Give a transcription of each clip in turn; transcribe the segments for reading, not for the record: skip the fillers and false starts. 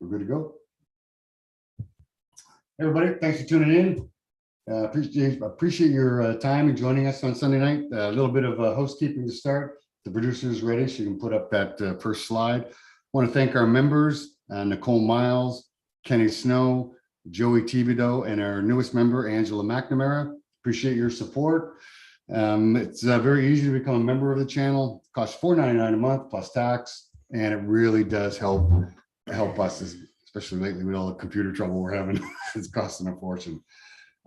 We're good to go. Everybody, thanks for tuning in. Appreciate your time and joining us on Sunday night. A little bit of housekeeping to start. The producer is ready, so you can put up that first slide. I want to thank our members, Nicole Miles, Kenny Snow, Joey Thibodeau, and our newest member, Angela McNamara. Appreciate your support. It's very easy to become a member of the channel. It costs $4.99 a month plus tax, and it really does help us, especially lately with all the computer trouble we're having. It's costing a fortune.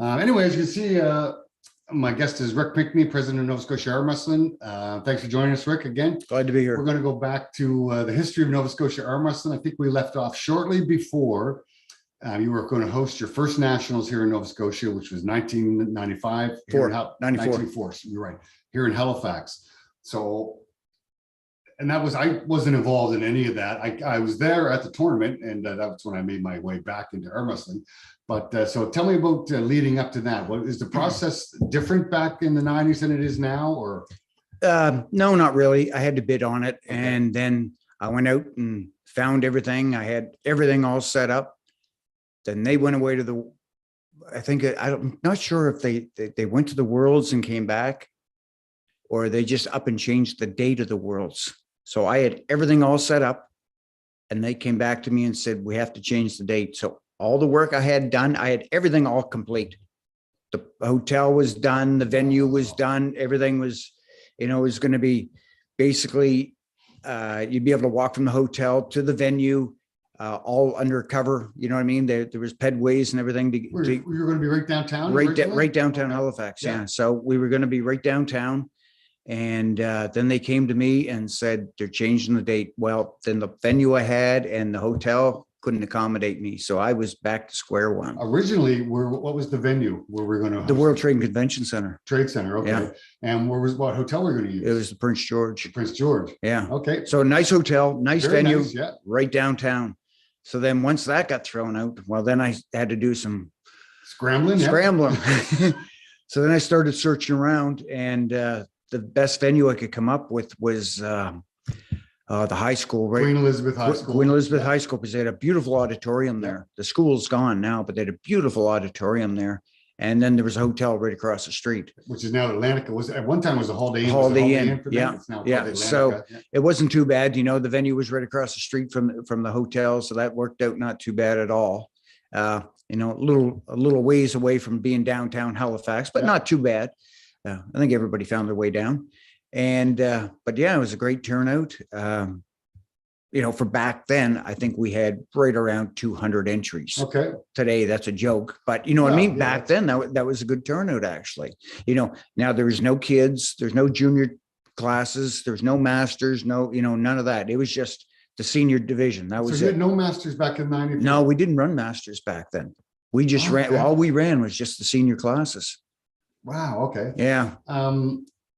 Anyways, you can see my guest is Rick Pinkney, president of Nova Scotia Armwrestling. Thanks for joining us, Rick, again. Glad to be here. We're going to go back to the history of Nova Scotia Armwrestling. I think we left off shortly before you were going to host your first nationals here in Nova Scotia, which was 1995. 1994. You're right. Here in Halifax. So, and that was, I wasn't involved in any of that. I was there at the tournament, and that's when I made my way back into arm wrestling. But so tell me about leading up to that. What is the process different back in the 90s than it is now, or? No, not really. I had to bid on it. Okay. And then I went out and found everything. I had everything all set up. Then they went away to the, I'm not sure if they went to the Worlds and came back, or they just up and changed the date of the Worlds. So I had everything all set up, and they came back to me and said, we have to change the date. So all the work I had done, I had everything all complete. The hotel was done, the venue was done, everything was, it was going to be basically, you'd be able to walk from the hotel to the venue, all undercover. You know what I mean? There was pedways and everything. You were going to be right downtown? Right downtown Halifax, yeah. So we were going to be right downtown. And then they came to me and said, they're changing the date. Well, then the venue I had and the hotel couldn't accommodate me. So I was back to square one. Originally, what was the venue where we're going to host? The World Trade and Convention Center. Trade Center, okay. Yeah. And what hotel were we going to use? It was the Prince George. The Prince George. Yeah. Okay. So nice hotel, nice Very venue, nice, yeah. Right downtown. So then once that got thrown out, well, then I had to do some scrambling. So then I started searching around, and the best venue I could come up with was the high school, right? Queen Elizabeth High School. Queen Elizabeth High School, because they had a beautiful auditorium there. The school's gone now, but they had a beautiful auditorium there. And then there was a hotel right across the street, which is now Atlantica. Was at one time was a Holiday Inn. Holiday Inn, yeah, yeah. So it wasn't too bad. The venue was right across the street from the hotel, so that worked out not too bad at all. A little ways away from being downtown Halifax, but not too bad. I think everybody found their way down, and but yeah, it was a great turnout. For back then, I think we had right around 200 entries. Okay. Today, that's a joke, but what I mean? Yeah. Back then, that was a good turnout, actually. Now there's no kids, there's no junior classes, there's no masters, none of that. It was just the senior division. That was it. You had no masters back in 94? No, we didn't run masters back then. We just ran, all we ran was just the senior classes. Wow. Okay. Yeah.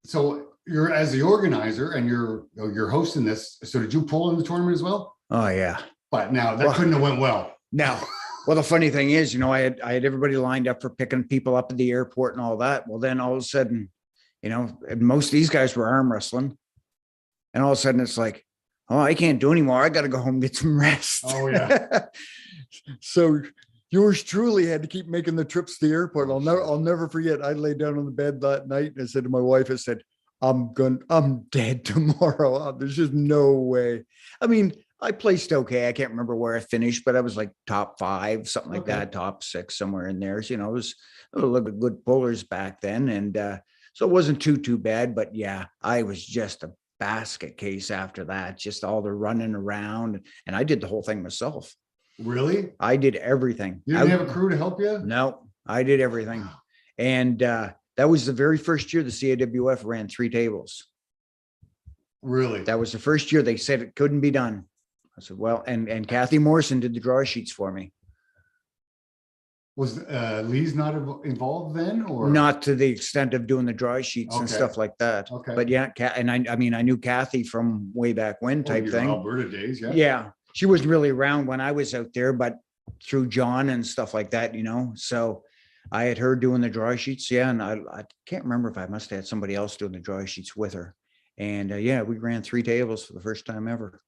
So you're, as the organizer, and you're hosting this. So did you pull in the tournament as well? Oh yeah. But now that couldn't have went well. No. Well, the funny thing is, I had everybody lined up for picking people up at the airport and all that. Well, then all of a sudden, most of these guys were arm wrestling, and all of a sudden it's like, oh, I can't do anymore. I got to go home and get some rest. Oh yeah. So yours truly had to keep making the trips to the airport. I'll never forget. I laid down on the bed that night and I said to my wife, I said, I'm dead tomorrow. There's just no way. I mean, I placed okay. I can't remember where I finished, but I was like top 5, something like that, top 6, somewhere in there. So, it was a little bit good pullers back then. And so it wasn't too bad, but yeah, I was just a basket case after that, just all the running around. And I did the whole thing myself. Really? I did everything. You didn't have a crew to help you? No, I did everything. And that was the very first year the CAWF ran 3 tables. Really? That was the first year they said it couldn't be done. I said, well, and Kathy Morrison did the draw sheets for me. Was Lee's not involved then, or not to the extent of doing the draw sheets and stuff like that? Okay. But yeah, and I mean, I knew Kathy from way back when type thing. Alberta days, yeah. Yeah. She wasn't really around when I was out there, but through John and stuff like that, so I had her doing the draw sheets. Yeah. And I can't remember if I must have had somebody else doing the draw sheets with her. And yeah, we ran 3 tables for the first time ever.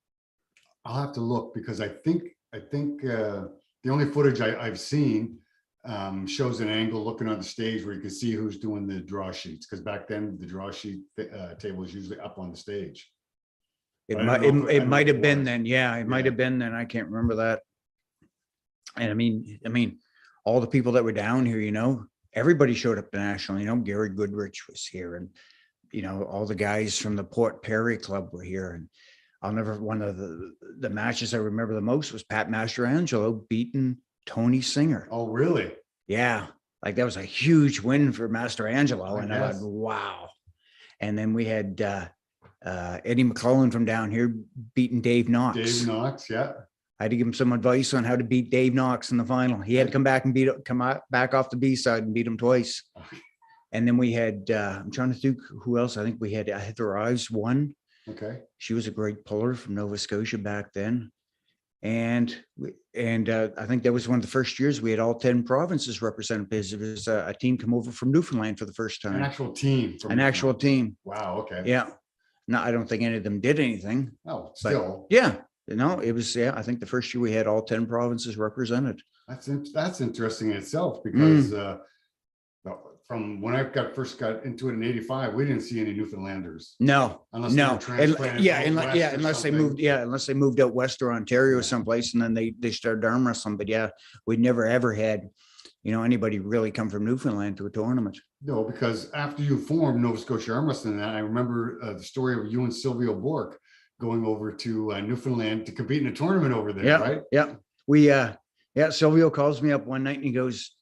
I'll have to look, because I think I think the only footage I've seen shows an angle looking on the stage where you can see who's doing the draw sheets. Because back then the draw sheet table was usually up on the stage. It But I might, don't know if it I don't know might if have been was. then. Yeah, it might Yeah. have been then. I can't remember that. And I mean, all the people that were down here, everybody showed up nationally. Gary Goodrich was here, and all the guys from the Port Perry Club were here. And one of the matches I remember the most was Pat Mastrangelo beating Tony Singer. Oh, really? Yeah, like that was a huge win for Mastrangelo, I and I guess. thought, wow. And then we had Eddie McClellan from down here beating Dave Knox. Dave Knox, yeah. I had to give him some advice on how to beat Dave Knox in the final. He had to come back off the B side and beat him twice. And then we had, I'm trying to think who else. I think we had Heather Ives won. Okay. She was a great puller from Nova Scotia back then. And I think that was one of the first years we had all 10 provinces represented, because it was a team come over from Newfoundland for the first time. An actual team. An actual team. Wow. Okay. Yeah. No, I don't think any of them did anything. Oh, still. Yeah. It was, I think the first year we had all 10 provinces represented. That's interesting in itself, because from when I first got into it in '85, we didn't see any Newfoundlanders. No, Unless they were transplanted out west or unless they something. unless they moved out west or Ontario or someplace, and then they started arm wrestling. But yeah, we never ever had, anybody really come from Newfoundland to a tournament. No, because after you formed Nova Scotia Armwrestling, I remember the story of you and Silvio Bork going over to Newfoundland to compete in a tournament over there, right? Yeah. Silvio calls me up one night and he goes,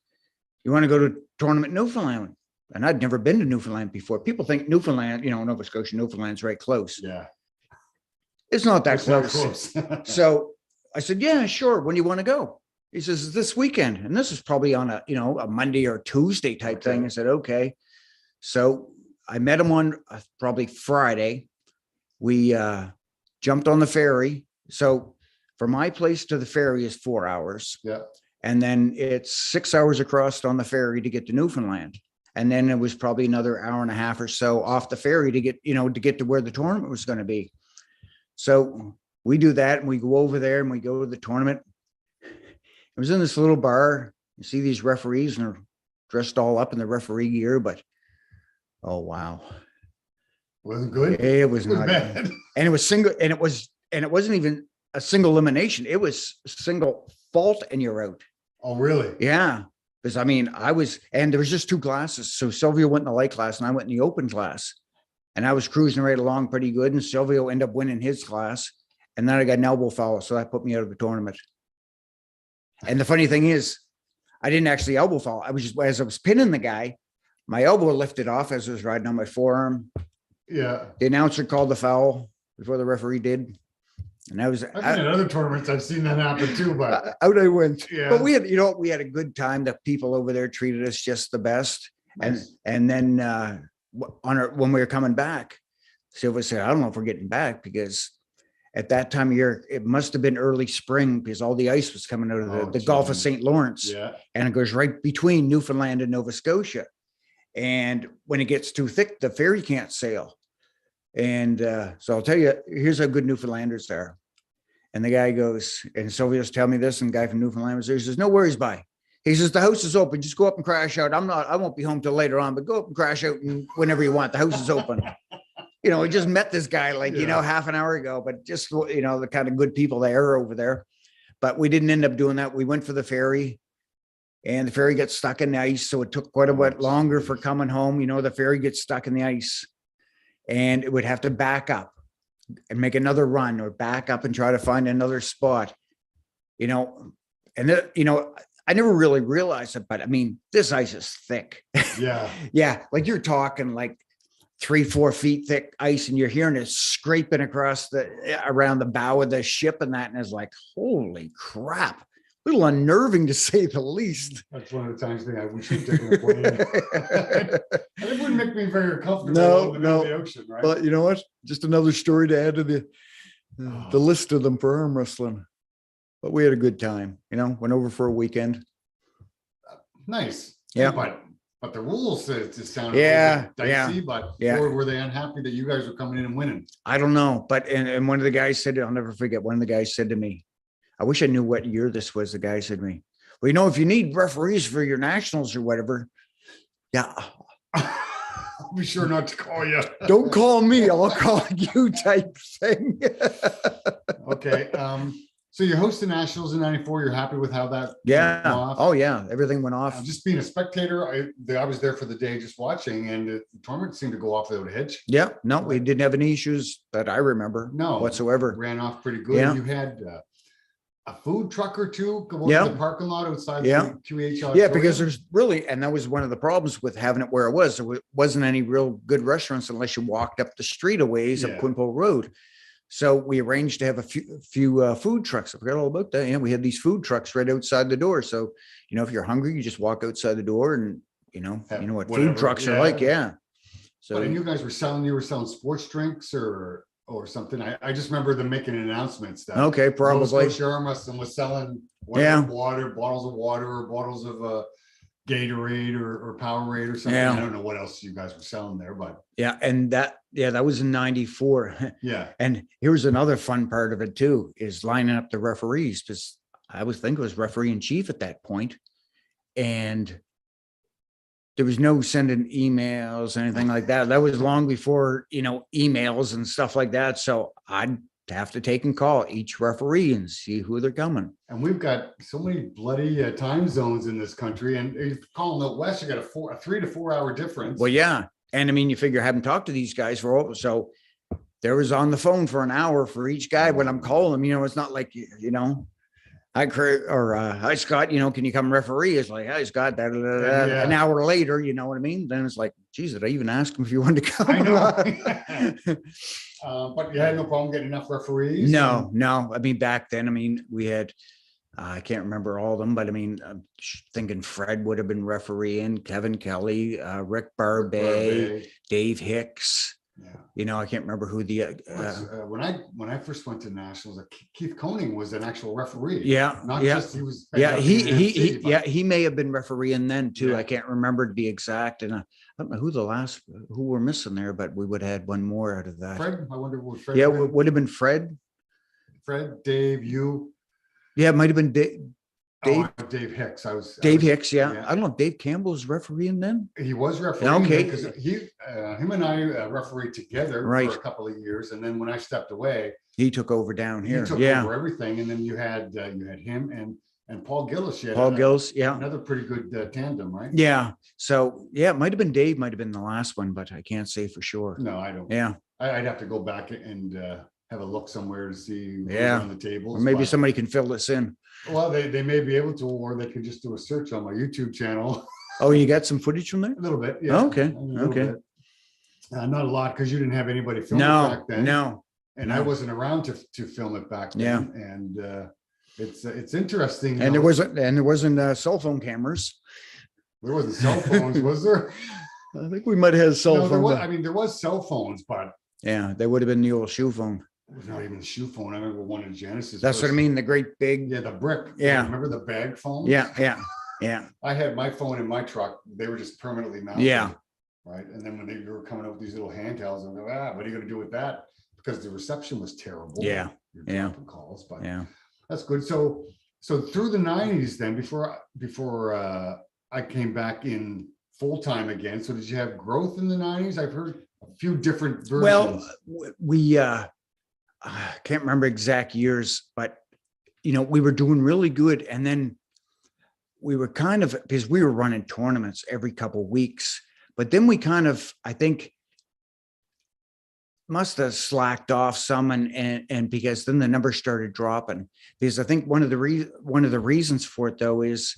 "You want to go to a tournament in Newfoundland?" And I'd never been to Newfoundland before. People think Newfoundland, Nova Scotia, Newfoundland's right close. Yeah. It's not that It's not close. close. So I said, "Yeah, sure. When do you want to go?" He says, "This weekend." And this is probably on a Monday or Tuesday type thing. I said, "Okay." So I met him on probably Friday. We jumped on the ferry. So from my place to the ferry is 4 hours. Yeah. And then it's 6 hours across on the ferry to get to Newfoundland. And then it was probably another hour and a half or so off the ferry to get to where the tournament was going to be. So we do that and we go over there and we go to the tournament. It was in this little bar. You see these referees and they're dressed all up in the referee gear, but oh, wow. Wasn't good. It was not bad. And it was single, and it wasn't even a single elimination. It was single fault and you're out. Oh, really? Yeah. Because and there was just two classes. So Silvio went in the light class and I went in the open class. And I was cruising right along pretty good. And Silvio ended up winning his class. And then I got an elbow foul. So that put me out of the tournament. And the funny thing is, I didn't actually elbow foul. I was just, as I was pinning the guy, my elbow lifted off as I was riding on my forearm. Yeah. The announcer called the foul before the referee did. And I've been at other tournaments. I've seen that happen too, but out I went. Yeah. But we had a good time. The people over there treated us just the best. nice. And then when we were coming back, Silva said, "I don't know if we're getting back," because at that time of year, it must have been early spring because all the ice was coming out of the Gulf of St. Lawrence. Yeah. And it goes right between Newfoundland and Nova Scotia. And when it gets too thick, the ferry can't sail. And so I'll tell you, here's how good Newfoundlanders are. And the guy goes, and Silvio's telling me this, and the guy from Newfoundland was there. He says, "No worries, bye." He says, "The house is open. Just go up and crash out. I won't be home till later on, but go up and crash out whenever you want. The house is open." We just met this guy half an hour ago, but just, the kind of good people they are over there. But we didn't end up doing that. We went for the ferry and the ferry got stuck in the ice. So it took quite a bit longer for coming home. The ferry gets stuck in the ice and it would have to back up and make another run or back up and try to find another spot, I never really realized it, but this ice is thick. Yeah. Yeah. Like you're talking like 3-4 feet thick ice and you're hearing it scraping around the bow of the ship and that. And it's like, holy crap, a little unnerving to say the least. That's one of the times I wish we'd taken a plane. It wouldn't make me very comfortable No, in the middle of the ocean, right? But you know what? Just another story to add to the list of them for arm wrestling. But we had a good time, went over for a weekend. Nice. Yeah. But the rules just sounded dicey, but or were they unhappy that you guys were coming in and winning? I don't know. But and one of the guys said, I'll never forget, one of the guys said to me, I wish I knew what year this was. The guy said to me, well, you know, if you need referees for your nationals or whatever, yeah, I'll be sure not to call you. don't call me, I'll call you type thing. Okay. So you're hosting nationals in '94. You're happy with how that Yeah. went off? Oh yeah. Everything went off. Just being a spectator, I was there for the day just watching, and the tournament seemed to go off without a hitch. Yeah. No, we didn't have any issues that I remember. No, whatsoever. Ran off pretty good. Yeah. You had a food truck or two go Yeah. to the parking lot outside Yeah. the QH Yeah, auditorium. because there's really, and that was one of the problems with having it where it was. There wasn't any real good restaurants unless you walked up the street a ways up Yeah. Quinpo Road. So we arranged to have a few food trucks. I forgot all about that. Yeah, we had these food trucks right outside the door. So, you know, if you're hungry, you just walk outside the door and, you know what Whatever, food trucks yeah. are like. Yeah. So But you guys were selling sports drinks or something. I just remember them making announcements that okay, probably. Scotia Armwrestling was selling Yeah. bottles of water or bottles of Gatorade or Powerade or something. Yeah. I don't know what else you guys were selling there, but Yeah. And that was in 94. yeah. And here's another fun part of it too, is lining up the referees, because I was thinking it was referee in chief at that point. And there was no sending emails, anything like that. That was long before, emails and stuff like that. So I'd have to take and call each referee and see who they're coming. And we've got so many bloody time zones in this country. And if you call them out west, you got a 3 to 4 hour difference. Well, yeah. And I mean, you figure I haven't talked to these guys so there was on the phone for an hour for each guy when I'm calling them. It's not like, hi, Scott, can you come referee? It's like, hi, Scott, Yeah. An hour later, you know what I mean? Then it's like, geez, did I even ask him if you wanted to come? I know. But you had no problem getting enough referees? No. I mean, back then, we had, I can't remember all of them, but I'm thinking Fred would have been refereeing, Kevin Kelly, Rick Barbet, Dave Hicks. Yeah. I can't remember who the when I first went to nationals, Keith Koning was an actual referee. Yeah, not yeah. just he was. Yeah, he he may have been refereeing then too. Yeah. I can't remember to be exact, and I don't know who we're missing there, but we would have had one more out of that. Fred, I wonder what Fred. Yeah, would have been Fred. Fred, Dave, you. Yeah, it might have been Dave. Dave Hicks. Dave Hicks. Yeah. I don't know if Dave Campbell was refereeing then. He was refereeing. Okay. Because him and I refereed together Right. for a couple of years, and then when I stepped away, he took over down here. he took Yeah. over everything, and then you had him and Paul Gillis. Paul Gillis. Yeah. Another pretty good tandem, right? Yeah. So yeah, it might have been Dave. Might have been the last one, but I can't say for sure. No, I don't. Yeah. I'd have to go back and have a look somewhere to see who's Yeah. on the tables. Or maybe but- somebody can fill this in. Well, they may be able to, or they could just do a search on my YouTube channel. Oh, you got some footage from there? A little bit, yeah. Okay, A little okay. bit. Not a lot, because you didn't have anybody filming No, back then. no. And I wasn't around to film it back then. And it's interesting. And there wasn't cell phone cameras. There wasn't cell phones, was there? I think we might have had cell No, there phones. was, there was cell phones, but Yeah, they would have been the old shoe phone. it was not even a shoe phone. I remember one in Genesis. That's what I mean. The great big. Yeah, the brick. Yeah. Remember the bag phone? Yeah. I had my phone in my truck. They were just permanently mounted. Yeah. Right. And then when they were coming out with these little handhelds, I'm like, what are you going to do with that? Because the reception was terrible. Yeah. You're Yeah. dropping calls, but Yeah. that's good. So through the 90s, then before I came back in full time again. So did you have growth in the 90s? I've heard a few different versions. Well, we I can't remember exact years, but we were doing really good, and then we were because we were running tournaments every couple of weeks, but then we I think must have slacked off some, and because then the numbers started dropping. Because I think one of the reasons for it though is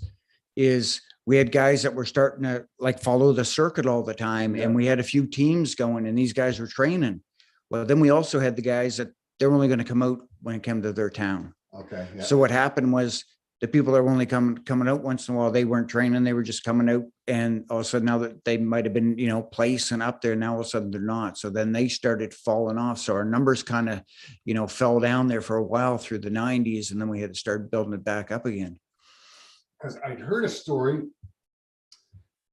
we had guys that were starting to follow the circuit all the time, and we had a few teams going, and these guys were training. Well, then we also had the guys that they're only going to come out when it came to their town. Okay. Yeah. So what happened was the people that were only coming out once in a while, they weren't training. They were just coming out, and all of a sudden now that they might have been, placing up there, now all of a sudden they're not. So then they started falling off. So our numbers kind of, fell down there for a while through the 90s, and then we had to start building it back up again. Because I'd heard a story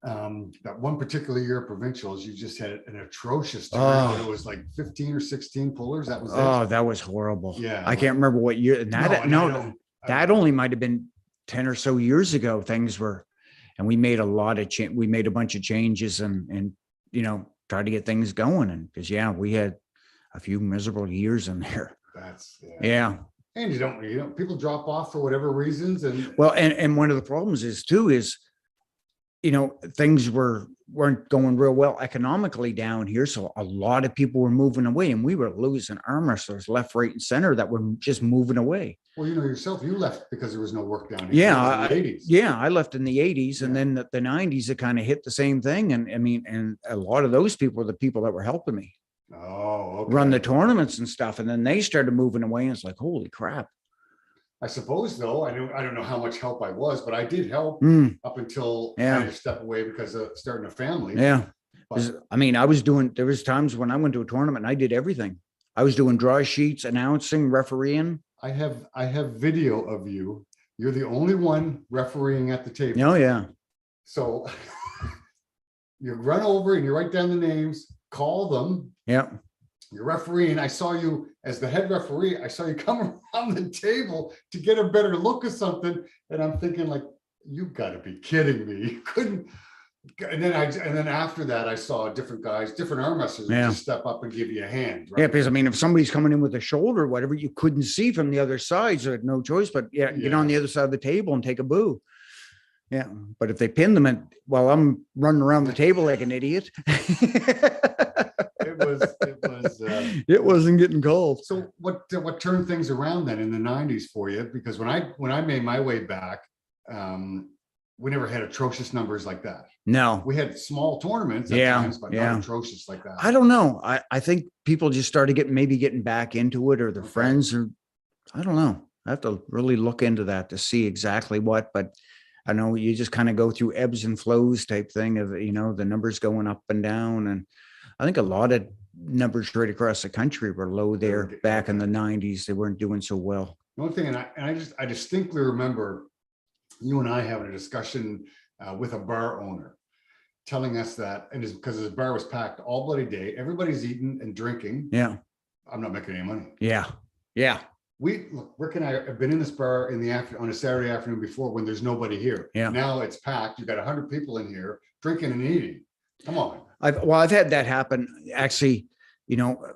that one particular year at provincials, you just had an atrocious tournament. It was like 15 or 16 pullers. That was it. Oh, that was horrible. Yeah. I can't remember what year. I that only might have been 10 or so years ago. Things were, and we made a lot of we made a bunch of changes and, you know, tried to get things going. And because, yeah, we had a few miserable years in there. That's, Yeah. And you know, people drop off for whatever reasons. And well, and one of the problems is too, is, you know, things weren't going real well economically down here. So a lot of people were moving away, and we were losing arm wrestlers left, right, and center that were just moving away. Well, you know, yourself, you left because there was no work down here. Yeah. In the 80s. Yeah. I left in the 80s, and then the 90s, it kind of hit the same thing. And I mean, and a lot of those people were the people that were helping me run the tournaments and stuff. And then they started moving away, and it's like, holy crap. I suppose, though, I don't know how much help I was, but I did help up until I had to step away because of starting a family. Yeah. But, I mean, there was times when I went to a tournament and I did everything. I was doing draw sheets, announcing, refereeing. I have video of you. You're the only one refereeing at the table. Oh, yeah. So you run over and you write down the names, call them. Yeah. You're refereeing. I saw you as the head referee. I saw you come around the table to get a better look at something. And I'm thinking, like, you've got to be kidding me. You couldn't. And then after that, I saw different guys, different arm wrestlers just step up and give you a hand. Right? Yeah, because I mean, if somebody's coming in with a shoulder or whatever, you couldn't see from the other side. So I had no choice but get on the other side of the table and take a boo. Yeah. But if they pin them and while I'm running around the table like an idiot. It wasn't getting cold. So what turned things around then in the 90s for you? Because when I made my way back, we never had atrocious numbers like that. No, we had small tournaments at times, but not atrocious like that. I don't know. I think people just started getting back into it, or their friends, or I don't know. I have to really look into that to see exactly what, but I know you just kind of go through ebbs and flows type thing of, you know, the numbers going up and down. And I think a lot of numbers right across the country were low there back in the 90s. They weren't doing so well. The only thing, and I distinctly remember you and I having a discussion with a bar owner telling us that, and it's because his bar was packed all bloody day. Everybody's eating and drinking. Yeah. I'm not making any money. Yeah. Yeah. Rick and I have been in this bar in the on a Saturday afternoon before when there's nobody here. Yeah. Now it's packed. You've got 100 people in here drinking and eating. Come on. I've had that happen actually, you know,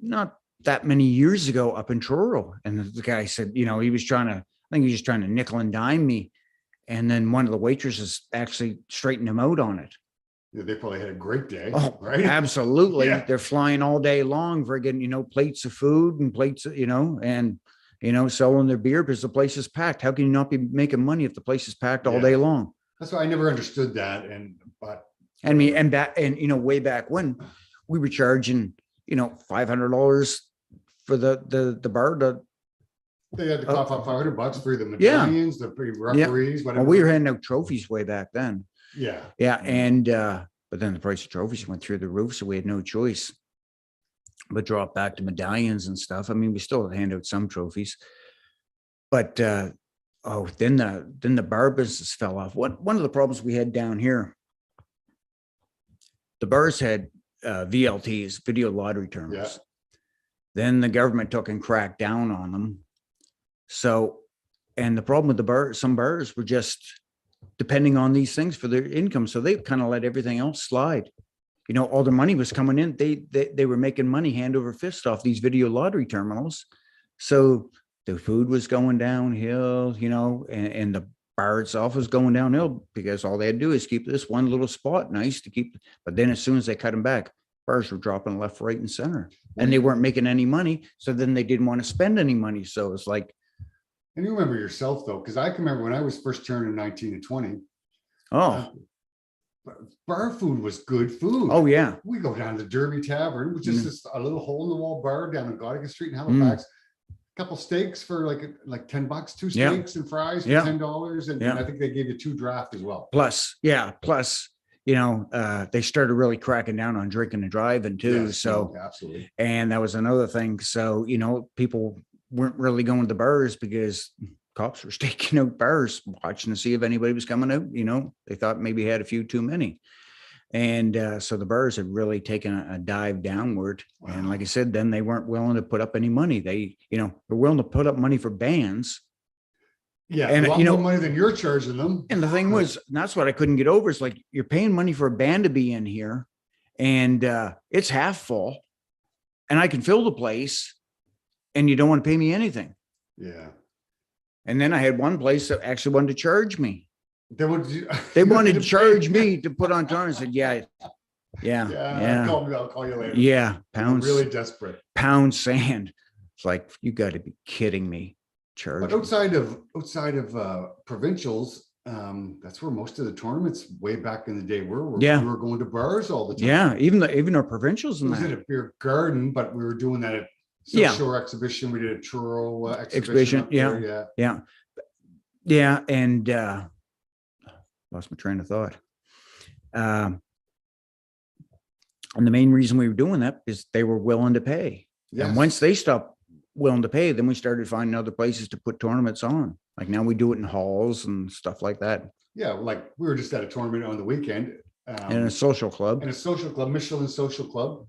not that many years ago up in Truro. And the guy said, you know, I think he was just trying to nickel and dime me. And then one of the waitresses actually straightened him out on it. Yeah, they probably had a great day. Oh, right? Absolutely. Yeah. They're flying all day long for getting, you know, plates of food and plates, you know, and, you know, selling their beer because the place is packed. How can you not be making money if the place is packed all day long? That's why I never understood that. And you know, way back when we were charging, you know, $500 for the bar. They had to cough up $500 for the medallions, the referees, whatever. Well, we were handing out trophies way back then. Yeah. Yeah. And, but then the price of trophies went through the roof. So we had no choice but drop back to medallions and stuff. I mean, we still hand out some trophies, but, then the bar business fell off. One of the problems we had down here, the bars had VLTs, video lottery tournaments. Yeah. Then the government took and cracked down on them. So, and the problem with the bar, some bars were just depending on these things for their income. So they kind of let everything else slide. You know, all the money was coming in. They were making money hand over fist off these video lottery terminals. So the food was going downhill, you know, and the bar itself was going downhill because all they had to do is keep this one little spot nice to keep. But then as soon as they cut them back, bars were dropping left, right, and center, and they weren't making any money. So then they didn't want to spend any money. So it's like, and you remember yourself though, because I can remember when I was first turning 19 and 20. Bar food was good food. Oh yeah. We go down to the Derby Tavern, which is just a little hole in the wall bar down on Godica Street in Halifax. A couple steaks for like $10, 2 steaks and fries for $10. And I think they gave you 2 draft as well. Plus, you know, they started really cracking down on drinking and driving too. Yes, so absolutely. And that was another thing. So, you know, people weren't really going to the bars because cops were staking out bars, watching to see if anybody was coming out. You know, they thought maybe had a few too many. And so the bars had really taken a dive downward. Wow. And like I said, then they weren't willing to put up any money. They, you know, were willing to put up money for bands, Yeah, And, a lot you know, more money than you're charging them. and the thing was, and that's what I couldn't get over. Is like, you're paying money for a band to be in here, and it's half full, and I can fill the place, and you don't want to pay me anything. Yeah. And then I had one place that actually wanted to charge me. They They wanted to charge me to put on tournament. I said, yeah. I'll call you later. Yeah. I'm Pounds, really desperate. pound sand. It's like, you got to be kidding me. But Charge. outside of provincials, that's where most of the tournaments way back in the day were. Yeah. We were going to bars all the time. Yeah. Even our provincials It and was at that. a beer garden, but we were doing that at Yeah. Shore exhibition. We did a churro exhibition. Exhibition, up there, yeah. Yeah. Yeah. And lost my train of thought. And the main reason we were doing that is they were willing to pay. Yes. And once they stopped willing to pay, then we started finding other places to put tournaments on. Like now we do it in halls and stuff like that. Yeah, like we were just at a tournament on the weekend. And a social club. And a social club, Michelin Social Club.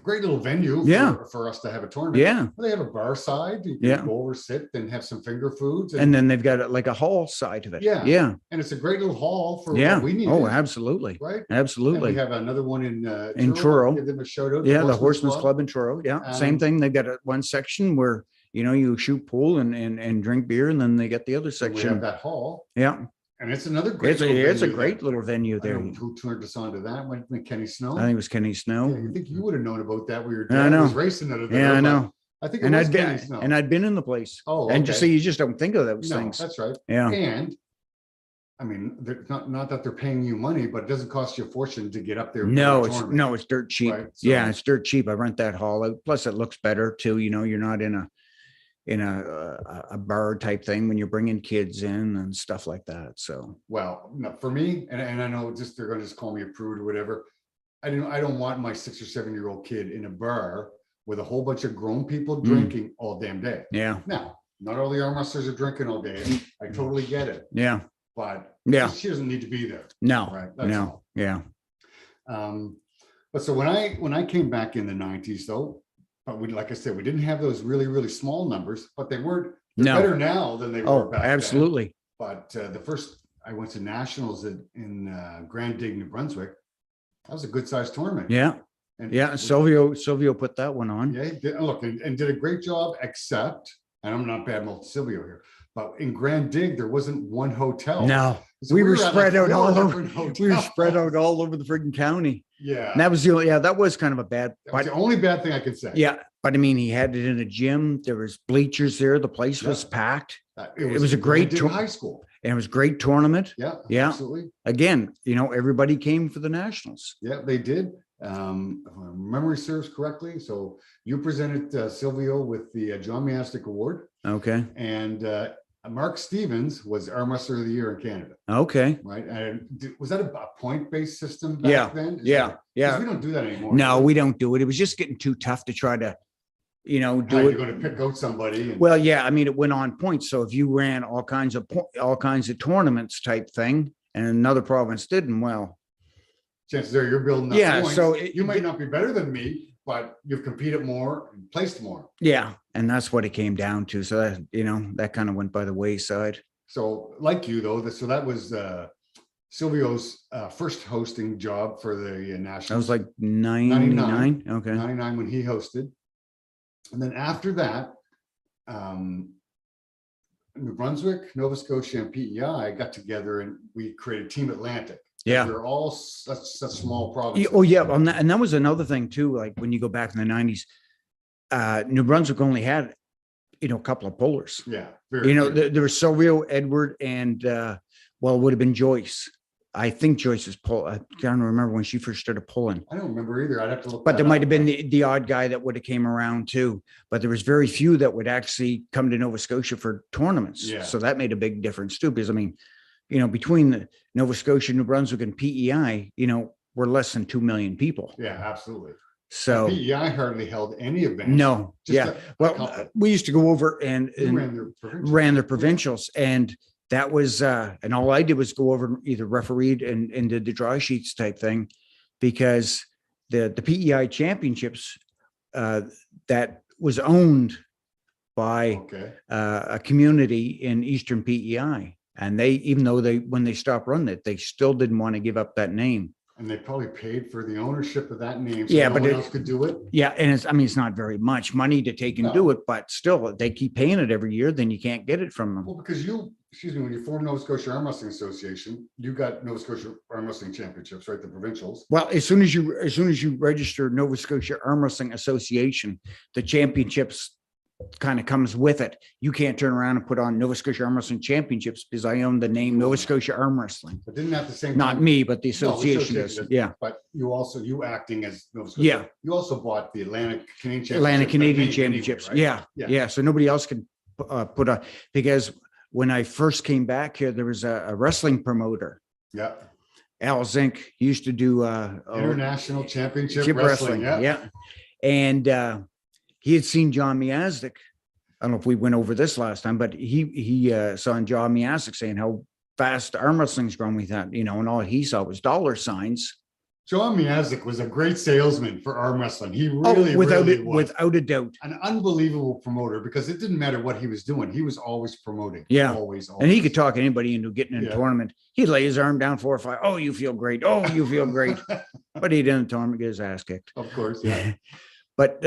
Great little venue Yeah. for us to have a tournament. Yeah. They have a bar side. You can Yeah. go over, sit, and have some finger foods. And then they've got like a hall side of it. Yeah. Yeah. And it's a great little hall for Yeah. what we need. Oh, absolutely. Right. And Absolutely. we have another one in Truro. Give them a shout out. Yeah. The Horseman's Club in Truro. Yeah. Same Um, thing. They've got one section where, you shoot pool and drink beer, and then they get the other And we have section. that hall. Yeah. And it's another great It's a venue great there. little venue I there. don't know who turned us on to that. Might have been Kenny Snow. I think it was Kenny Snow. Yeah, you think you would have known about that? We were I know. was racing out of there. Yeah, I but know. I think it And was I'd Kenny been Snow. and I'd been in the place. Oh, And just so okay. you just don't think of those No, things. that's right. Yeah. And I mean, not that they're paying you money, but it doesn't cost you a fortune to get up there. for No, a it's tournament. dirt cheap. Right, Yeah, so- it's dirt cheap. I rent that hall out. Plus it looks better too. You're not in a bar type thing when you're bringing kids in and stuff like that. So Well, no, for me, and I know just they're going to just call me a prude or whatever. I don't want my 6 or 7-year-old kid in a bar with a whole bunch of grown people drinking all damn day. yeah, Now, not all the arm wrestlers are drinking all day. I totally get it, yeah, but yeah. she doesn't need to be there. No, Right, that's no, all. yeah, But so when I came back in the 90s though, but we, like I said, we didn't have those really, really small numbers, but they're No. better now than they were oh, back then. absolutely. But the first I went to nationals in Grand Dig, New Brunswick. That was a good sized tournament. Yeah, And yeah. Silvio put that one on. Yeah, he did, look, and did a great job, except, and I'm not bad mouth Silvio here, but in Grand Dig, there wasn't one hotel. No, So we were at, like, spread out 4 all over. different We were hotels. spread out all over the friggin' county. Yeah. And that was that was kind of a bad, That was but the only bad thing I could say. yeah, but I mean, he had it in a gym. There was bleachers there. The place was Yeah. packed, It was a great Grand Dig tour- high school. and it was a great tournament. Yeah. Yeah. Absolutely. Again, everybody came for the nationals. Yeah, they did. If my memory serves correctly. So you presented Silvio with the John Miastic Award, Okay. and Mark Stevens was Arm Wrestler of the Year in Canada, Okay. right? And was that a point-based system Yeah, back then? Is Yeah. that- 'cause Yeah. we don't do that anymore. No, we don't do it. It was just getting too tough to try to, do You're it. going to pick out somebody. And, Well, yeah, I mean, it went on points. So if you ran all kinds of tournaments type thing, and another province didn't, well, chances are you're building up Yeah, points. so you might not be better than me, but you've competed more and placed more. yeah, and that's what it came down to. So that that kind of went by the wayside. So like you though, so that was Silvio's first hosting job for the national. That was like 99. Okay. 99 when he hosted. And then after that, New Brunswick, Nova Scotia, and PEI got together and we created Team Atlantic. Yeah. We're all such small provinces. Oh yeah, and that was another thing too. Like when you go back in the 90s, New Brunswick only had a couple of pullers. Yeah. Very few. There was Silvio, Edward, and well, it would have been Joyce. I think Joyce was pull. I can't remember when she first started pulling. I don't remember either. I'd have to look. But that there might up. have been the odd guy that would have came around too. But there was very few that would actually come to Nova Scotia for tournaments. Yeah. So that made a big difference too. Because I mean, between the Nova Scotia, New Brunswick, and PEI, we're less than 2 million people. Yeah, absolutely. So PEI hardly held any events. no, Just yeah. a Well, couple. we used to go over and You ran their provincial. ran their provincials, and that was and all I did was go over and either refereed and did the draw sheets type thing, because the PEI championships that was owned by Okay. a community in Eastern PEI. And they, even though when they stopped running it, they still didn't want to give up that name. And they probably paid for the ownership of that name. So Yeah, no but one else could do it. Yeah. And it's, I mean, it's not very much money to take and do No. it, but still they keep paying it every year. Then you can't get it from them. Well, because when you formed Nova Scotia Armwrestling Association, you got Nova Scotia Armwrestling Championships, right? The provincials. Well, as soon as you register Nova Scotia Armwrestling Association, the championships kind of comes with it. You can't turn around and put on Nova Scotia Arm Wrestling Championships because I own the name Nova Scotia Arm Wrestling. But didn't at the same Not time, me, but the No, association does. Yeah. But you acting as Nova Scotia. Yeah. You also bought the Atlantic Canadian Atlantic Canadian name Championships. anyway, right? Yeah. Yeah. Yeah. So nobody else could put on, because when I first came back here, there was a wrestling promoter. Yeah. Al Zink used to do International Championship chip Wrestling. Yeah. And he had seen John Miazdik. I don't know if we went over this last time, but he saw John Miazzik saying how fast arm wrestling's grown. We thought, and all he saw was dollar signs. John Miazzik was a great salesman for arm wrestling. He really, really was. Without a doubt. An unbelievable promoter, because it didn't matter what he was doing. He was always promoting. Yeah. Always. And he could talk anybody into getting in a Yeah. tournament. He'd lay his arm down 4 or 5. Oh, you feel great. Oh, you feel great. But he didn't tournament, get his ass kicked. Of course. Yeah. But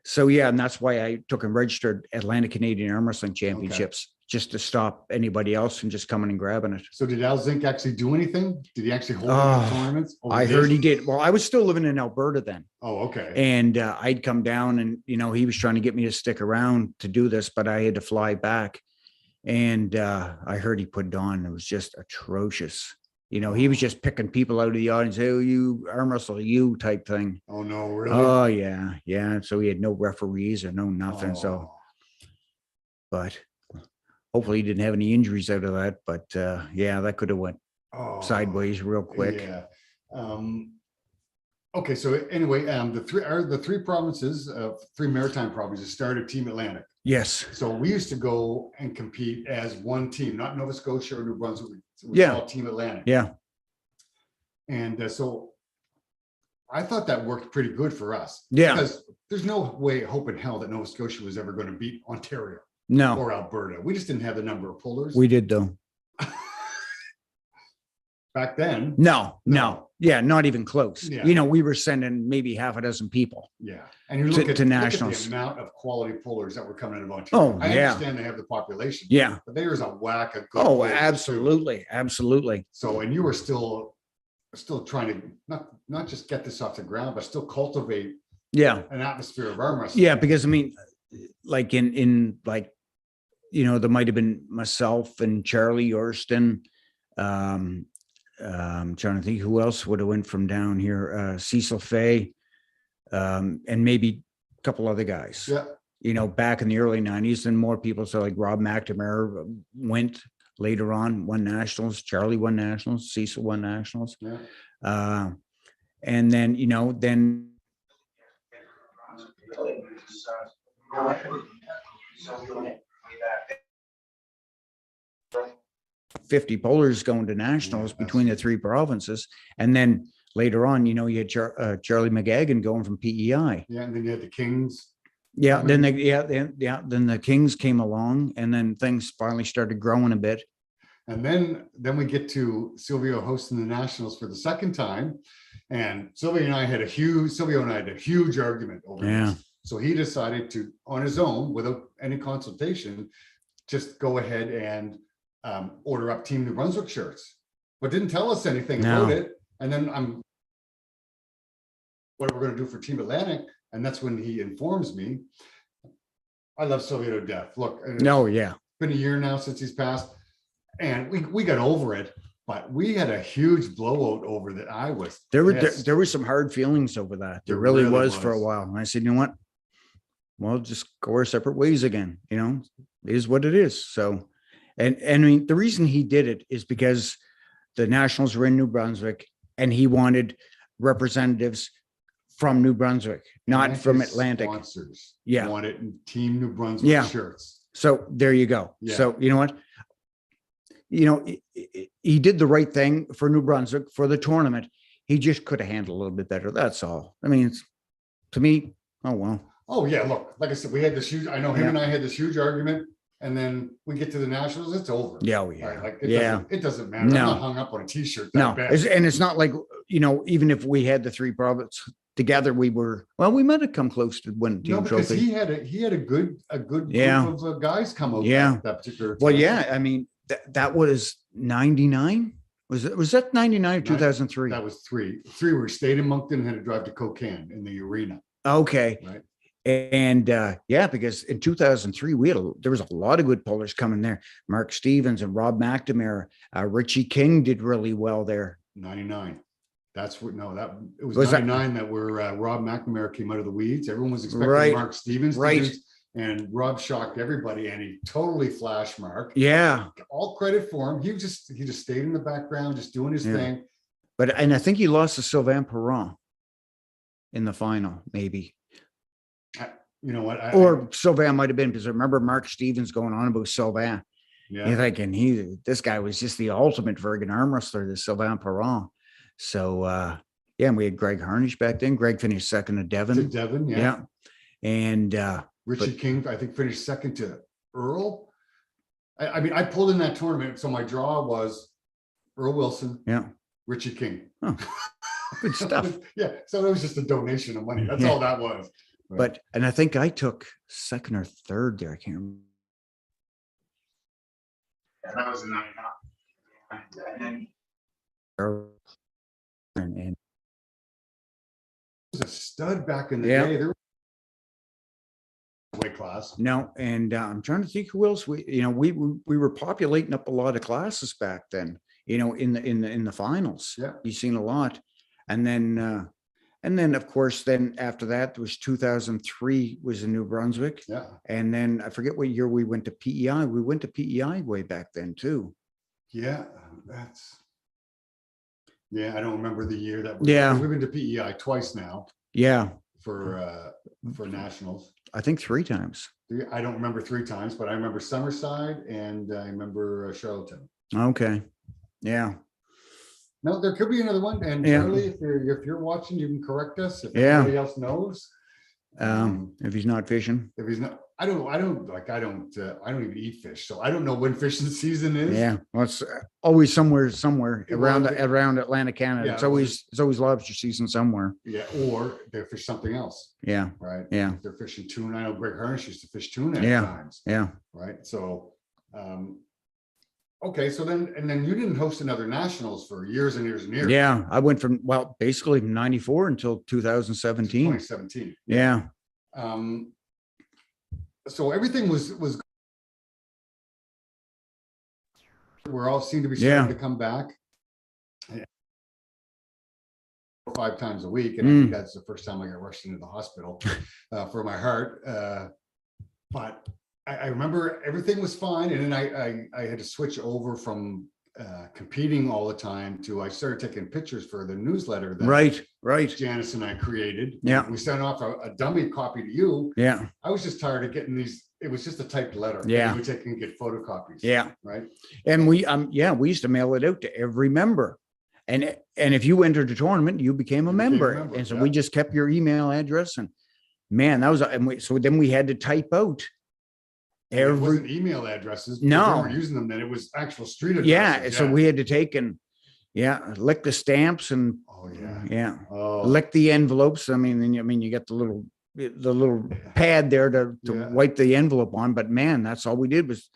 so yeah, and that's why I took and registered Atlantic Canadian Arm Wrestling Championships, just to stop anybody else from just coming and grabbing it. So did Al Zink actually do anything? Did he actually hold any tournaments? Oh, I heard he did. Well, I was still living in Alberta then. Oh, okay. And I'd come down and, he was trying to get me to stick around to do this, but I had to fly back. And I heard he put it on. It was just atrocious. He was just picking people out of the audience. Oh, you arm wrestle, you type thing. Oh, no, really? Oh, yeah. Yeah. So he had no referees or no nothing. Oh. So, but hopefully he didn't have any injuries out of that. But yeah, that could have went sideways real quick. Yeah. Okay. So anyway, the three provinces, three maritime provinces started Team Atlantic. Yes. So we used to go and compete as one team, not Nova Scotia or New Brunswick. We Yeah. called Team Atlantic. Yeah. And so I thought that worked pretty good for us. Yeah. Because there's no way, hope in hell that Nova Scotia was ever going to beat Ontario No, or Alberta. We just didn't have the number of pullers. we did though. Back then. No. Yeah. Not even close. Yeah. We were sending maybe half a dozen people. Yeah. And you look at to the nationals. amount of quality pullers that were coming out of Ontario. Oh, I yeah. understand they have the population. Yeah. But there's a whack of good Oh, pullers, too. absolutely. Absolutely. So, and you were still trying to not just get this off the ground, but still cultivate Yeah. an atmosphere of arm wrestling. Yeah. Because like in like, there might have been myself and Charlie Orston. Trying to think who else would have went from down here. Cecil Fay, and maybe a couple other guys. Yeah. Back in the early 90s, and more people. So like Rob McNamara went later on, won nationals. Charlie won nationals. Cecil won nationals. Yeah. And then, then 50 pullers going to nationals between the three provinces. And then later on, you had Charlie McGagan going from PEI. Yeah. And then you had the Kings. Yeah. Then then the Kings came along, and then things finally started growing a bit. And then we get to Silvio hosting the nationals for the second time. And Silvio and I had a huge argument over this. So he decided to, on his own, without any consultation, just go ahead and order up Team New Brunswick shirts, but didn't tell us anything about it. And then what we're going to do for Team Atlantic. And that's when he informs me. I love Silvio to death. Look, it's been a year now since he's passed, and we got over it, but we had a huge blowout over that. I was there were some hard feelings over that. There really was for a while. And I said, you know what? Well, just go our separate ways again. It is what it is. So, and I mean, the reason he did it is because the nationals were in New Brunswick, and he wanted representatives from New Brunswick, not from Atlantic. Sponsors Yeah. wanted Team New Brunswick shirts. So there you go. Yeah. So you know what? He did the right thing for New Brunswick for the tournament. He just could have handled a little bit better. That's all. I mean, to me, oh well. Oh, yeah, look, like I said, we had this huge, I know him and I had this huge argument, and then we get to the Nationals, it's over. Yeah, oh, Right? yeah, Like, yeah. it doesn't matter. I'm not No, hung up on a t-shirt that no. bad. And it's not like, even if we had the three provinces together, we might have come close to winning No, team because trophy. he had a good Yeah. group of guys come out Yeah. that particular time. Well, yeah, I mean, that was 99. Was that 99 or 2003? That was three. We stayed in Moncton and had to drive to Cocan in the arena. Okay. Right. And yeah, because in 2003, there was a lot of good pullers coming there. Mark Stevens and Rob McNamara, Richie King did really well there. 99. That's what, no, it was 99 that where Rob McNamara came out of the weeds. Everyone was expecting Mark Stevens to do, and Rob shocked everybody, and he totally flashed Mark. Yeah. All credit for him. He just stayed in the background, just doing his thing. And I think he lost to Sylvain Perron in the final, maybe. You know what? Or Sylvain might have been, because I remember Mark Stevens going on about Sylvain. Yeah. You're thinking this guy was just the ultimate friggin' arm wrestler, the Sylvain Perron. So yeah, and we had Greg Harnish back then. Greg finished second to Devin. Yeah. And Richie King, I think, finished second to Earl. I mean, I pulled in that tournament, so my draw was Earl Wilson. Yeah. Richie King. Oh, good stuff. Yeah. So it was just a donation of money. That's all that was. But and I think I took second or third there. I can't remember. And that was in 99. And it was a stud back in the day. There was weight class. No, and I'm trying to think who else we were populating up a lot of classes back then. In the finals. Yeah, you've seen a lot, and then of course, then after that was 2003 was in New Brunswick. Yeah, and then I forget what year we went to PEI. We went to PEI way back then too. Yeah, I don't remember the year that. We've been to PEI twice now. Yeah, for nationals. I think 3 times. I don't remember 3 times, but I remember Summerside and I remember Charlottetown. Okay. Yeah. No, there could be another one. And Charlie, if you're watching, you can correct us. If anybody else knows. If he's not fishing. If he's not, I don't even eat fish, so I don't know when fishing season is. Yeah, well, it's always somewhere around Atlantic Canada. Yeah, it's always lobster season somewhere. Yeah, or they fish something else. Yeah, right. Yeah, they're fishing tuna. I know Greg Harnish used to fish tuna at times. Yeah, right. So, okay, so then you didn't host another nationals for years and years and years. Yeah, I went from basically 94 until 2017. 2017. Yeah. So everything was we're all seem to be starting to come back 5 times a week, and I think that's the first time I got rushed into the hospital for my heart. But I remember everything was fine, and then I had to switch over from competing all the time to I started taking pictures for the newsletter that Janice and I created. Yeah, we sent off a dummy copy to you. Yeah, I was just tired of getting these. It was just a typed letter. Yeah, we take and get photocopies. Yeah, right. And we used to mail it out to every member, and if you entered the tournament, you became a member. And so we just kept your email address, and man, that was so then we had to type out. It wasn't email addresses. No, we weren't using them then. It was actual street addresses. Yeah, so we had to take and lick the stamps and lick the envelopes. I mean, you get the little pad there to wipe the envelope on. But man, that's all we did was,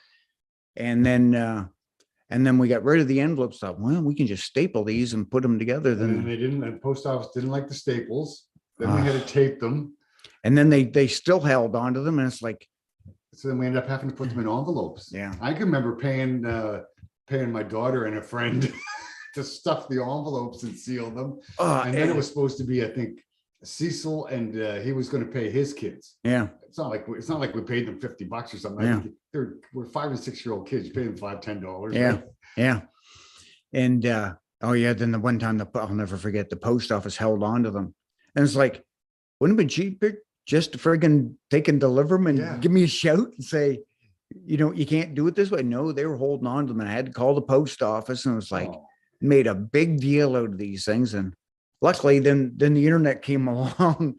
and then we got rid of the envelopes. Thought, well, we can just staple these and put them together. Then they didn't. The post office didn't like the staples. Then we had to tape them, and then they still held onto them, and it's like. So then we ended up having to put them in envelopes. Yeah, I can remember paying my daughter and a friend to stuff the envelopes and seal them. And then it was supposed to be, I think, Cecil, and he was going to pay his kids. Yeah, it's not like we paid them $50 or something. Yeah, we're 5 and 6 year old kids. You pay them $5-10. Yeah, right? Yeah, and then the one time I'll never forget, the post office held on to them, and it's like, wouldn't it be cheaper just to friggin' take and deliver them and give me a shout and say, you can't do it this way. No, they were holding on to them, and I had to call the post office, and it was like, made a big deal out of these things. And luckily then the internet came along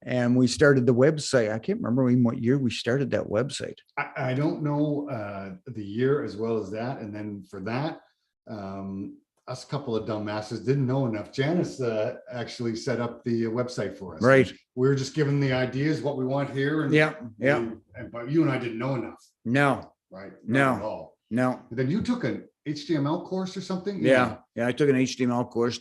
and we started the website. I can't remember even what year we started that website. I don't know the year as well as that. And then for that, us a couple of dumbasses didn't know enough. Janice actually set up the website for us. Right. We were just given the ideas, what we want here. And Yeah. but you and I didn't know enough. No. Right. No. Not at all. No. And then you took an HTML course or something? Yeah. I took an HTML course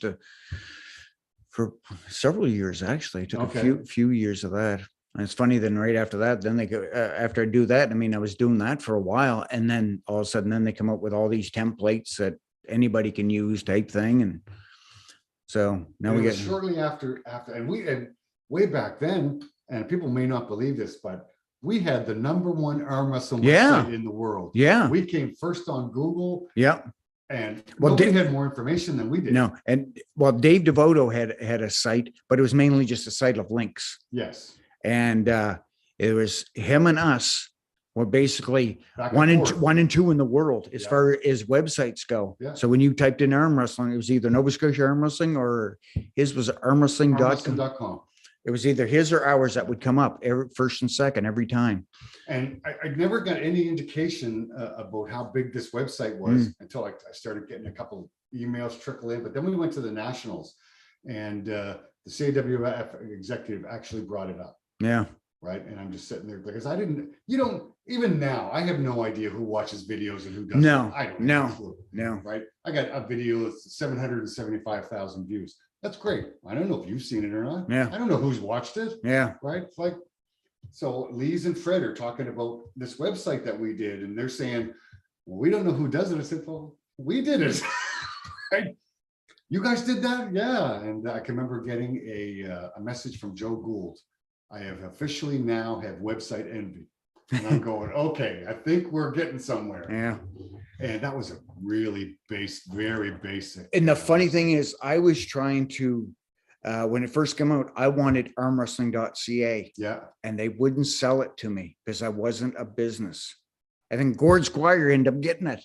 for several years, actually. I took a few years of that. And it's funny, then right after that, then they go, after I do that, I mean, I was doing that for a while, and then all of a sudden, then they come up with all these templates that anybody can use type thing. And so now we get shortly after, and way back then, and people may not believe this, but we had the #1 arm wrestling website in the world. Yeah. We came first on Google. Yeah. And nobody had more information than we did. No. And well, Dave Devoto had a site, but it was mainly just a site of links. Yes. And it was him and us were basically Back one and and two in the world as far as websites go. Yeah. So when you typed in arm wrestling, it was either Nova Scotia Arm Wrestling or his was armwrestling.com. Armwrestling.com. It was either his or ours that would come up first and second every time. And I never got any indication about how big this website was until I started getting a couple of emails trickle in. But then we went to the nationals, and the CAWF executive actually brought it up. Yeah. Right. And I'm just sitting there because I didn't, even now, I have no idea who watches videos and who doesn't. No, I don't no. Right. I got a video with 775,000 views. That's great. I don't know if you've seen it or not. Yeah. I don't know who's watched it. Yeah. Right. It's like, so Lise and Fred are talking about this website that we did, and they're saying, well, we don't know who does it. I said, well, we did it. Right? You guys did that? Yeah. And I can remember getting a message from Joe Gould. I have officially now have website envy. And I'm going, okay, I think we're getting somewhere. Yeah. And that was a really very basic. And the funny thing is, I was trying to, when it first came out, I wanted armwrestling.ca. Yeah. And they wouldn't sell it to me because I wasn't a business. I think Gord Squire ended up getting it.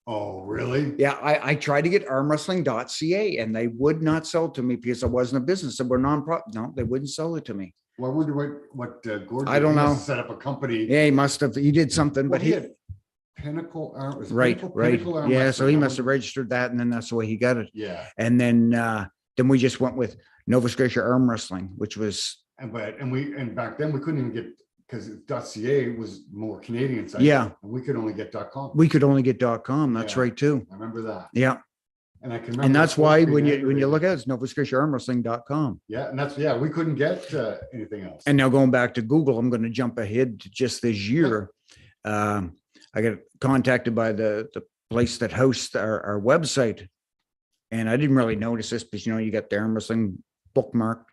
Oh, really? Yeah. I tried to get armwrestling.ca and they would not sell it to me because I wasn't a business. They were non-profit. No, they wouldn't sell it to me. Well, I wonder what Gordon did. I don't know. Set up a company. Yeah, he must have. He did something, Well, but he had Pinnacle Arm. right. Pinnacle Arm Yeah, Wrestling. so he must have registered that, and then that's the way he got it. Yeah. And then we just went with Nova Scotia Arm Wrestling, which was And back then we couldn't even get, because .ca was more Canadian site. Yeah. And we could only get .com. we could only get .com. That's Yeah. right too. I remember that. Yeah, And I can remember. and that's why when you aggravated. look at it, it's Nova Scotia Arm Wrestling.com. Yeah, and we couldn't get anything else. And now going back to Google, I'm going to jump ahead to just this year. I got contacted by the place that hosts our website, and I didn't really notice this because you got the arm wrestling bookmark,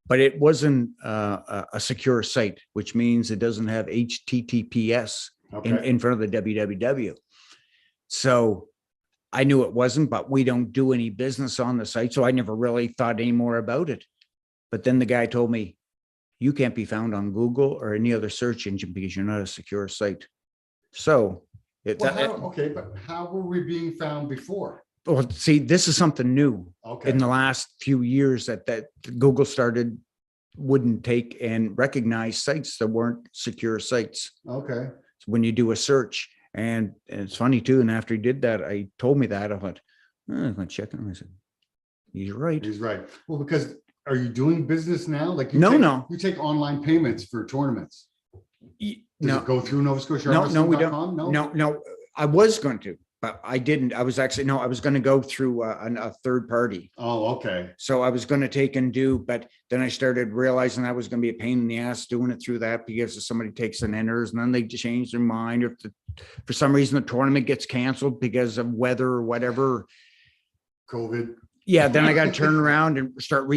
but it wasn't a secure site, which means it doesn't have HTTPS in front of the www. So I knew it wasn't, but we don't do any business on the site, so I never really thought any more about it. But then the guy told me, you can't be found on Google or any other search engine because you're not a secure site. So but how were we being found before? well, see, this is something new Okay. in the last few years that Google wouldn't take and recognize sites that weren't secure sites Okay. when you do a search. And it's funny too. And after he did that, I told me that I thought, I'm going to check it. And I said, he's right. He's right. Well, because are you doing business now? Like No. You take online payments for tournaments. Does No, it go through Nova Scotia? no, we don't. Armwrestling.com? No, I was going to, but I didn't. I was going to go through a third party. Oh, okay. So I was going to take and do, but then I started realizing that was going to be a pain in the ass doing it through that because if somebody takes and enters and then they change their mind, or if for some reason the tournament gets canceled because of weather or whatever. COVID. Yeah, then I got to turn around and start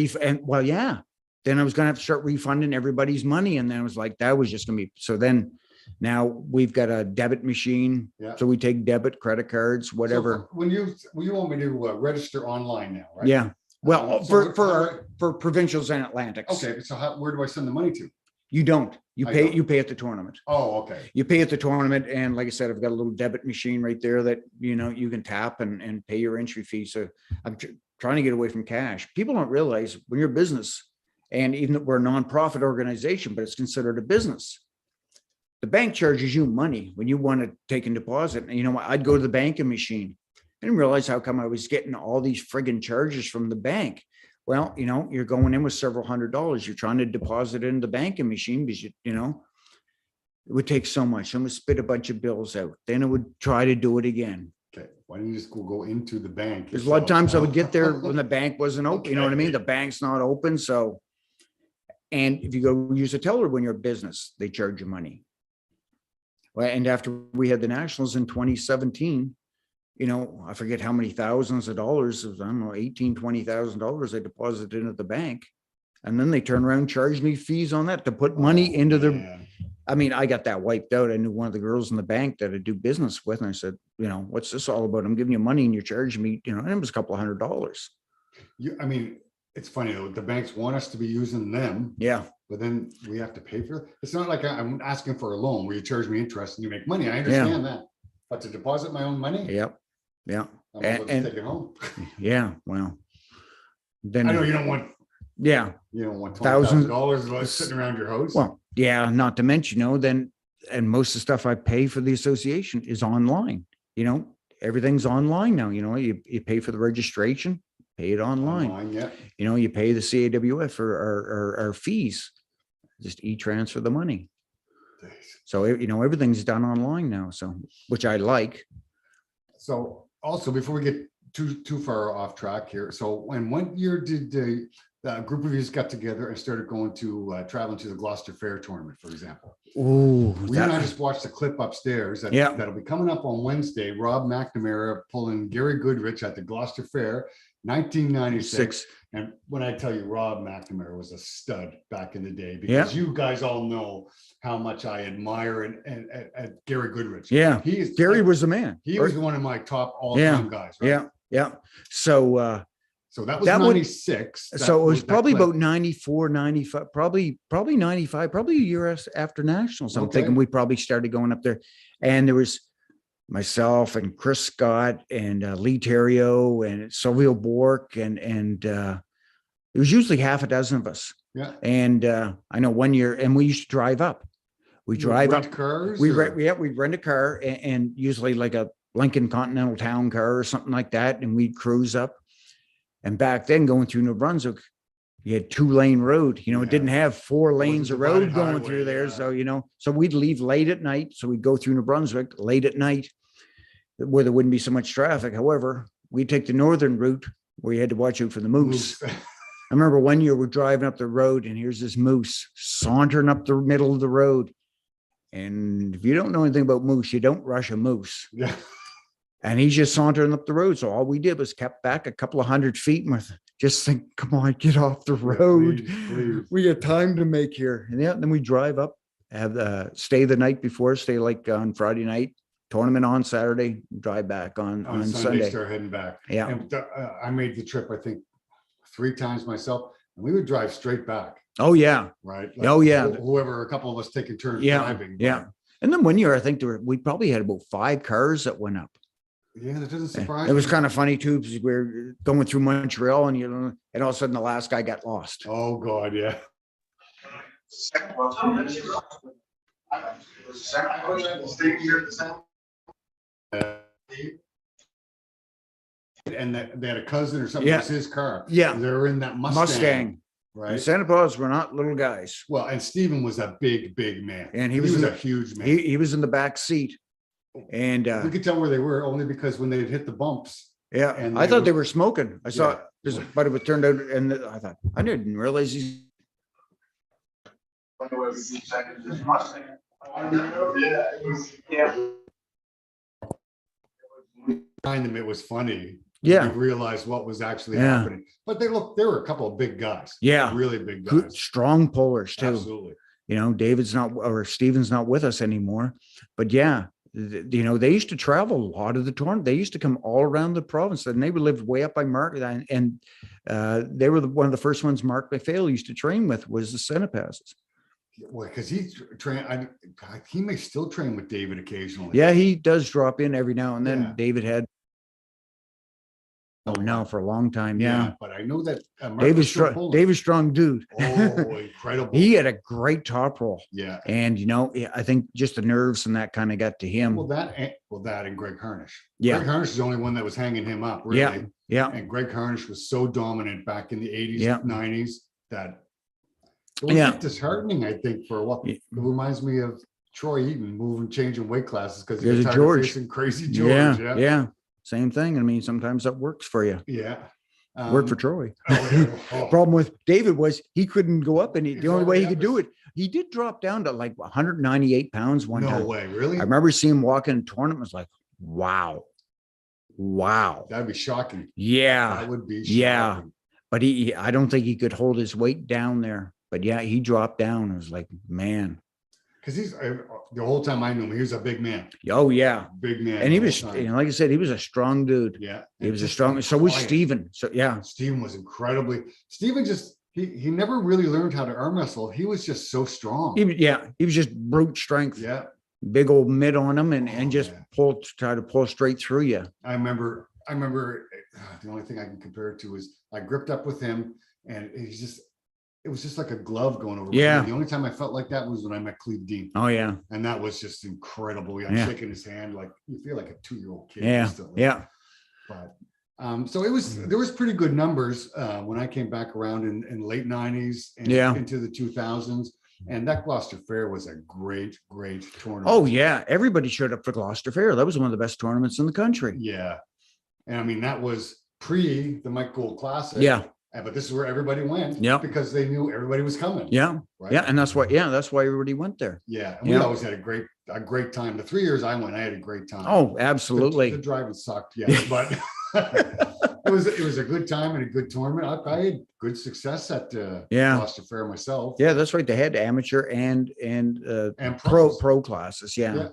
then I was going to have to start refunding everybody's money. And then I was like, that was just going to be, so then now we've got a debit machine. Yeah. So we take debit, credit cards, whatever. So when you want me to register online now, right? Yeah. Well, So for provincials and Atlantics. Okay. So where do I send the money to? You don't. I don't. You pay at the tournament. Oh, okay. You pay at the tournament. And like I said, I've got a little debit machine right there that, you can tap and pay your entry fee. So trying to get away from cash. People don't realize when you're a business, and even though we're a nonprofit organization, but it's considered a business. The bank charges you money when you want to take a deposit. And you know what? I'd go to the banking machine. I didn't realize how come I was getting all these friggin' charges from the bank. Well, you know, you're going in with several $100s. You're trying to deposit it in the banking machine because you know, it would take so much. I'm gonna spit a bunch of bills out. Then I would try to do it again. Okay, why don't you just go into the bank? There's a lot of times I would get there when the bank wasn't open. You know what I mean? The bank's not open. So, and if you go use a teller when you're a business, they charge you money. Well, and after we had the nationals in 2017, you know, I forget how many thousands of dollars, I don't know, $18,000, $20,000 I deposited into the bank. And then they turn around and charge me fees on that to put money into the, I mean, I got that wiped out. I knew one of the girls in the bank that I do business with. And I said, you know, what's this all about? I'm giving you money and you're charging me, you know, and it was a couple $100. I mean, it's funny though, the banks want us to be using them. Yeah. But then we have to pay for it. It's not like I'm asking for a loan where you charge me interest and you make money. I understand that. But to deposit my own money? Yep. Yeah. I'm able to take it home. Yeah. Well, then I know you don't want. Yeah. You don't want $1,000 sitting around your house. Well, yeah. Not to mention, you know, then, and most of the stuff I pay for the association is online. You know, everything's online now. You know, you pay for the registration, pay it online. Yeah. You know, you pay the CAWF for our fees, just e-transfer the money. So, you know, everything's done online now. So, which I like. So also, before we get too far off track here. So when year did the group of you got together and started going to traveling to the Gloucester Fair tournament, for example? Oh, we and I just watched the clip upstairs. That'll be coming up on Wednesday. Rob McNamara pulling Gary Goodrich at the Gloucester Fair, 1996. And when I tell you, Rob McNamara was a stud back in the day, because you guys all know how much I admire and Gary Goodrich. Yeah, Gary was the man. He was one of my top all-time guys. Right? Yeah. So that was 96. So it was probably about 94, 95, probably 95, probably a year after nationals. I'm thinking we probably started going up there, and there was myself and Chris Scott and Lee Terrio and Silvio Bork and it was usually half a dozen of us. Yeah. And I know one year, and we used to drive up. We drive up cars. We'd rent a car and usually like a Lincoln Continental Town car or something like that, and we'd cruise up. And back then, going through New Brunswick, you had 2-lane road. You know, it didn't have 4 lanes of road going through there. So, you know, so we'd leave late at night. So we'd go through New Brunswick late at night where there wouldn't be so much traffic. However, we'd take the northern route where you had to watch out for the moose. I remember one year we're driving up the road and here's this moose sauntering up the middle of the road. And if you don't know anything about moose, you don't rush a moose. Yeah. And he's just sauntering up the road. So all we did was kept back a couple of 100 feet and just think, come on, get off the road. Please. We got time to make here. And then we drive up, stay the night before, stay like on Friday night, tournament on Saturday, drive back on Sunday. Start heading back. Yeah. And I made the trip, I think, 3 times myself, and we would drive straight back. Oh, yeah. Right. Whoever, a couple of us taking turns driving. Yeah. And then one year, I think we probably had about 5 cars that went up. Yeah, that doesn't surprise me. It was kind of funny too, because we were going through Montreal and and all of a sudden the last guy got lost. Oh God, yeah. And they had a cousin or something. It was his car. Yeah. They were in that Mustang. Right. The Santa Claus were not little guys. Well, and Stephen was a big man. And he was a huge man. He was in the back seat. And we could tell where they were only because when they hit the bumps. Yeah. And I thought they were smoking. I saw it, but it turned out, and I thought, I didn't realize he's. Behind them, it was funny. Yeah. You realize what was actually happening. But they were a couple of big guys. Yeah. Really big guys. Strong pullers too. Absolutely. You know, Steven's not with us anymore. But yeah, you know, they used to travel a lot of the tournament. They used to come all around the province, and they would live way up by Mark. And they were one of the first ones Mark McPhail used to train with was the Centipasses. Well, because he may still train with David occasionally. Yeah, he does drop in every now and then. Yeah. David had Oh, no, for a long time. Yeah. But I know that Mark David was still strong, pulling. David strong dude. Oh, incredible. He had a great top roll. Yeah. And, I think just the nerves and that kind of got to him. Well, that and Greg Harnish. Yeah. Greg Harnish is the only one that was hanging him up, really. Yeah. Yeah. And Greg Harnish was so dominant back in the 80s, Yeah. 90s that it was a bit disheartening, I think, for a while. It reminds me of Troy Eaton changing weight classes because he was tired of facing Crazy George. Yeah. Same thing. I mean, sometimes that works for you. Yeah. Worked for Troy. Oh. Problem with David was he couldn't go up, and the only way he could do it, he did drop down to like 198 pounds one time. No way, really? I remember seeing him walk in a tournament. Was like, wow. That'd be shocking. Yeah. That would be shocking. Yeah. But I don't think he could hold his weight down there. But yeah, he dropped down. It was like, man. Because he's the whole time I knew him, he was a big man. Oh yeah, big man. And he was, like I said, he was a strong dude. Yeah, he was a strong. So was Steven. So yeah, Steven was incredibly. Steven just he never really learned how to arm wrestle. He was just so strong. He was just brute strength. Yeah, big old mitt on him, and just try to pull straight through you. I remember. The only thing I can compare it to is I gripped up with him, and it was just like a glove going over. Yeah. The only time I felt like that was when I met Cleve Dean. Oh yeah. And that was just incredible. I'm shaking his hand like you feel like a 2-year-old kid. Yeah. Yeah. But so there was pretty good numbers when I came back around in late 90s and into the 2000s. And that Gloucester Fair was a great tournament. Oh yeah. Everybody showed up for Gloucester Fair. That was one of the best tournaments in the country. Yeah. And I mean, that was pre the Mike Gould Classic. Yeah. But this is where everybody went because they knew everybody was coming. Yeah. Right? Yeah. And that's why everybody went there. Yeah. And we always had a great time. The 3 years I went, I had a great time. Oh, absolutely. The driving sucked. Yeah. But it was a good time and a good tournament. I had good success at Gloucester Fair myself. Yeah, that's right. They had amateur and pro classes. Yeah.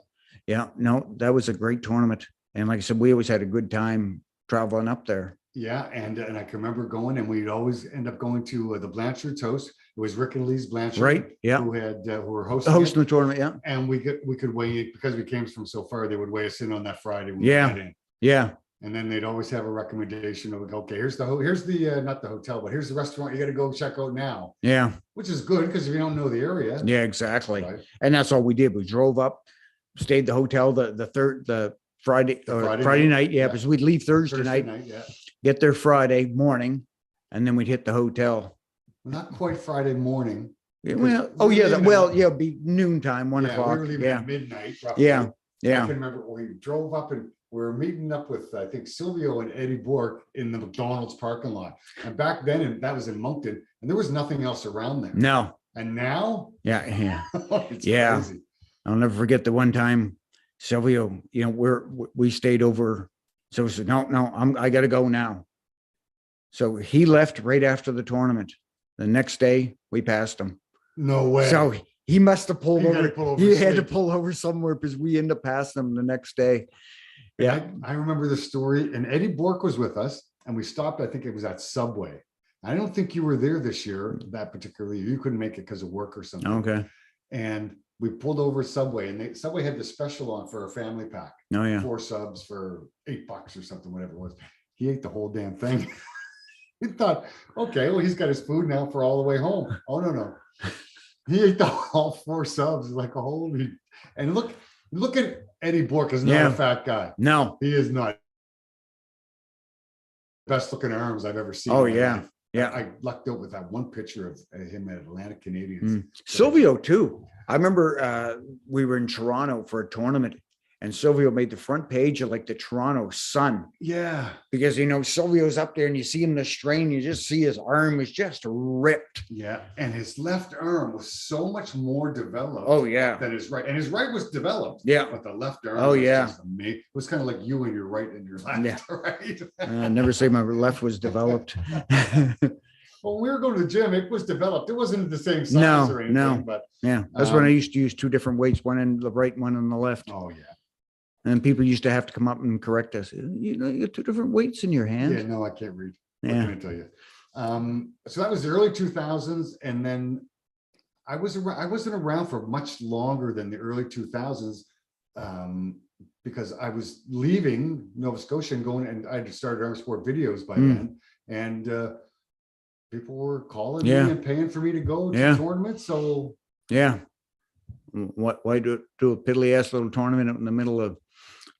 No, that was a great tournament. And like I said, we always had a good time traveling up there. Yeah, and I can remember going, and we'd always end up going to the Blanchard's house. It was Rick and Lee's Blanchard, right? Yeah, who were hosting the tournament. Yeah, and we could weigh in because we came from so far. They would weigh us in on that Friday. When yeah, we got in. Yeah. And then they'd always have a recommendation of okay, here's the not the hotel, but here's the restaurant you got to go check out now. Yeah, which is good because if you don't know the area. Yeah, exactly. Right? And that's all we did. We drove up, stayed the hotel the Friday night. Yeah, because we'd leave Thursday night. Get there Friday morning, and then we'd hit the hotel. Not quite Friday morning. Well, it'd be noontime, 1 o'clock. We were leaving at midnight. Roughly. Yeah. I can remember we drove up and we were meeting up with I think Silvio and Eddie Bork in the McDonald's parking lot. And back then, and that was in Moncton, and there was nothing else around there. No. And now? Yeah. It's crazy. I'll never forget the one time Silvio, we stayed over. So he said, no, I got to go now. So he left right after the tournament. The next day we passed him. No way. So he must have pulled over. He had to pull over somewhere because we ended up passing him the next day. Yeah. I remember the story, and Eddie Bork was with us, and we stopped. I think it was at Subway. I don't think you were there this year, that particular year. You couldn't make it because of work or something. Okay. And we pulled over Subway, and Subway had the special on for a family pack. Oh yeah. 4 subs for $8 or something, whatever it was. He ate the whole damn thing. He thought, okay, well, he's got his food now for all the way home. Oh no. He ate all 4 subs like a holy. And look at Eddie Bork is not a fat guy. No, he is not. Best looking arms I've ever seen. Oh yeah. Life. Yeah. I lucked out with that one picture of him at Atlantic Canadians. Silvio too. I remember we were in Toronto for a tournament, and Silvio made the front page of like the Toronto Sun. Yeah. Because, Silvio's up there and you see him the strain, you just see his arm was just ripped. Yeah. And his left arm was so much more developed. Oh, yeah. Than his right. And his right was developed. Yeah. But the left arm was just amazing. It was kind of like you and your right and your left. Yeah. Right. I never say my left was developed. Well, we were going to the gym. It was developed. It wasn't the same size or anything. No. But yeah. That's when I used to use 2 different weights, one in the right, one on the left. Oh, yeah. And people used to have to come up and correct us. You got 2 different weights in your hand. Yeah, no, I can't read. Yeah. What can I tell you? So that was the early 2000s. And then I wasn't around for much longer than the early 2000s. because I was leaving Nova Scotia and going, and I had started Arm Sport videos by Mm. then, and people were calling Yeah. me and paying for me to go to Yeah. tournaments. So Yeah. Why do a piddly ass little tournament out in the middle of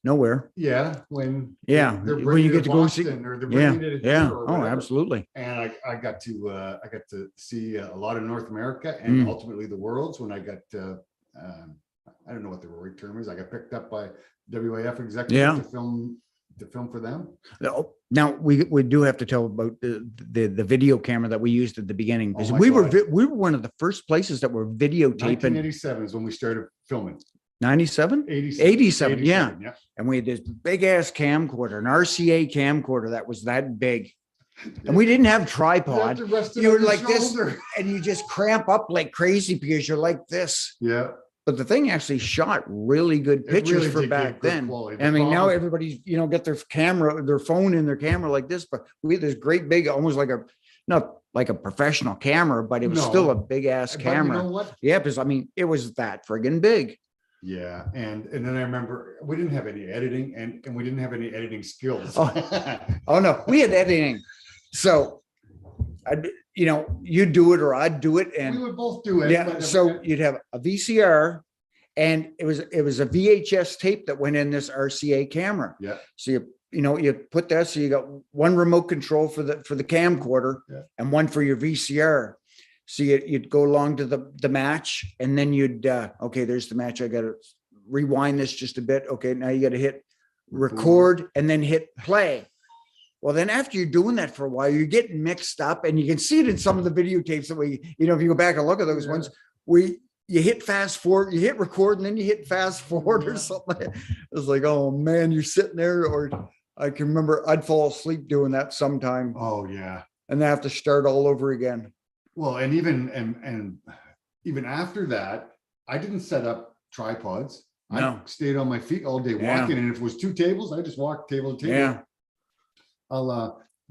nowhere? yeah, when Yeah, they're when bringing you it get to to go see, Boston or they're yeah, bringing it to yeah. Denver or Oh, whatever. absolutely. And I got to see a lot of North America and Mm. ultimately the worlds when I got I don't know what the right term is. I got picked up by WAF executive Yeah. to film for them. Now we do have to tell about the video camera that we used at the beginning, because my we God. were one of the first places that were videotaping. 1987 is when we started filming. 97? 87, yeah. And we had this big ass camcorder, an RCA camcorder that was that big. And we didn't have tripod. You were like this, and you just cramp up like crazy because you're like this. Yeah. But the thing actually shot really good pictures really for did back get good then. quality. I mean, now problem- everybody's, got their phone in their camera like this, but we had this great big, almost like not like a professional camera, but it was No. still a big ass But camera. you know what? Yeah, because I mean, it was that friggin' big. Yeah, and then I remember we didn't have any editing, and we didn't have any editing skills. Oh no, we had editing. So you'd do it or I'd do it. We And would both do it. yeah, but- so you'd have a VCR and it was a VHS tape that went in this RCA camera. Yeah. So you put that, so you got one remote control for the camcorder and one for your VCR. So you'd go along to the match, and then you'd okay, there's the match. I got to rewind this just a bit. Okay, now you got to hit record and then hit play. Well, then after you're doing that for a while, you're getting mixed up, and you can see it in some of the videotapes that if you go back and look at those ones, you hit fast forward, you hit record, and then you hit fast forward or something. It was like, oh man, you're sitting there, or I can remember I'd fall asleep doing that sometime. Oh yeah. And I have to start all over again. Well, and even after that, I didn't set up tripods. No. I stayed on my feet all day walking, and if it was two tables, I just walked table to table. Yeah.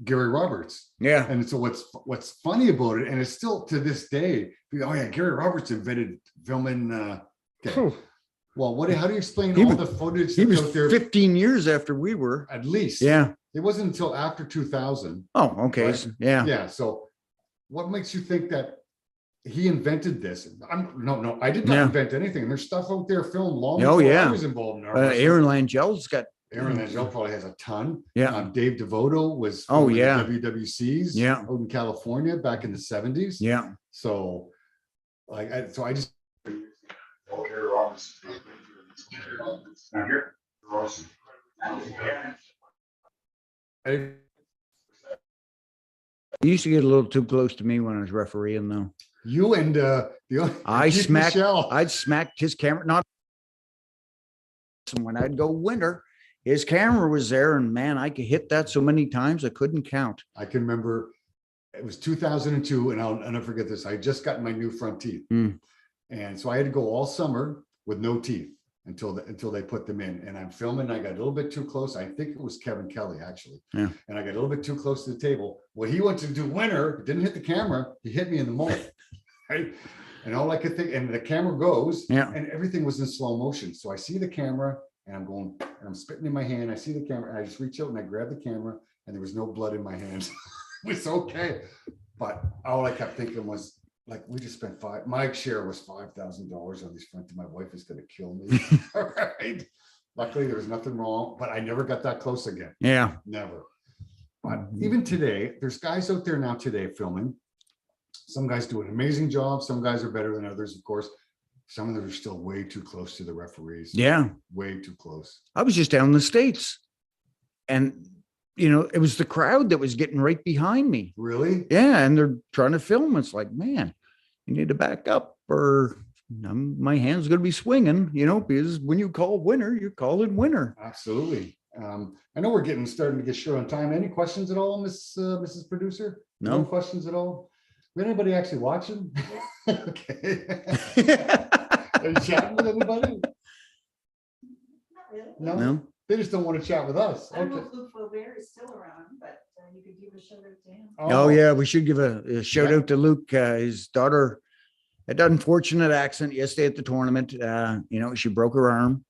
Gary Roberts. Yeah. And so what's funny about it, and it's still to this day, oh yeah, Gary Roberts invented filming. Well, how do you explain all the footage He that's was out there? 15 years after we were. At least. Yeah. It wasn't until after 2000. Oh, okay. Right? Yeah. Yeah. So what makes you think that he invented this? No, I did not invent anything. There's stuff out there filmed long before I was involved in Aaron Langel's got. Aaron Langell probably has a ton. Yeah. Dave DeVoto was WWCs out in California back in the 70s. Yeah. So I just You used to get a little too close to me when I was refereeing, though. You and I'd smacked his camera. Not when I'd go winter, his camera was there, and man, I could hit that so many times I couldn't count. I can remember it was 2002, and I'll never forget this. I just got my new front teeth, and so I had to go all summer with no teeth until they put them in. And I'm filming. I got a little bit too close. I think it was Kevin Kelly actually, and I got a little bit too close to the table. Well, he went to do winter, didn't hit the camera. He hit me in the mold, right? And all I could think, and the camera goes, and everything was in slow motion. So I see the camera, and I'm going, and I'm spitting in my hand. I see the camera, and I just reach out and I grab the camera, and there was no blood in my hands. It was okay. But all I kept thinking was, like, we just spent my share was $5,000 on these front, and my wife is going to kill me. All right. Luckily, there was nothing wrong, but I never got that close again. Yeah. Never. But even today, there's guys out there now today filming. Some guys do an amazing job. Some guys are better than others, of course. Some of them are still way too close to the referees. Yeah. Way too close. I was just down in the States, and it was the crowd that was getting right behind me. Really? Yeah. And they're trying to film. It's like, man, you need to back up, or my hand's going to be swinging, because when you call winner, you call it winner. Absolutely. I know we're starting to get short on time. Any questions at all, Mrs. Producer? No questions at all? Anybody actually watching? Okay. Are you chatting with anybody? No. They just don't want to chat with us. I don't know if Luke Faubert is still around, but you could give a shout out to him. Oh yeah, we should give a shout out to Luke. His daughter had an unfortunate accident yesterday at the tournament. She broke her arm.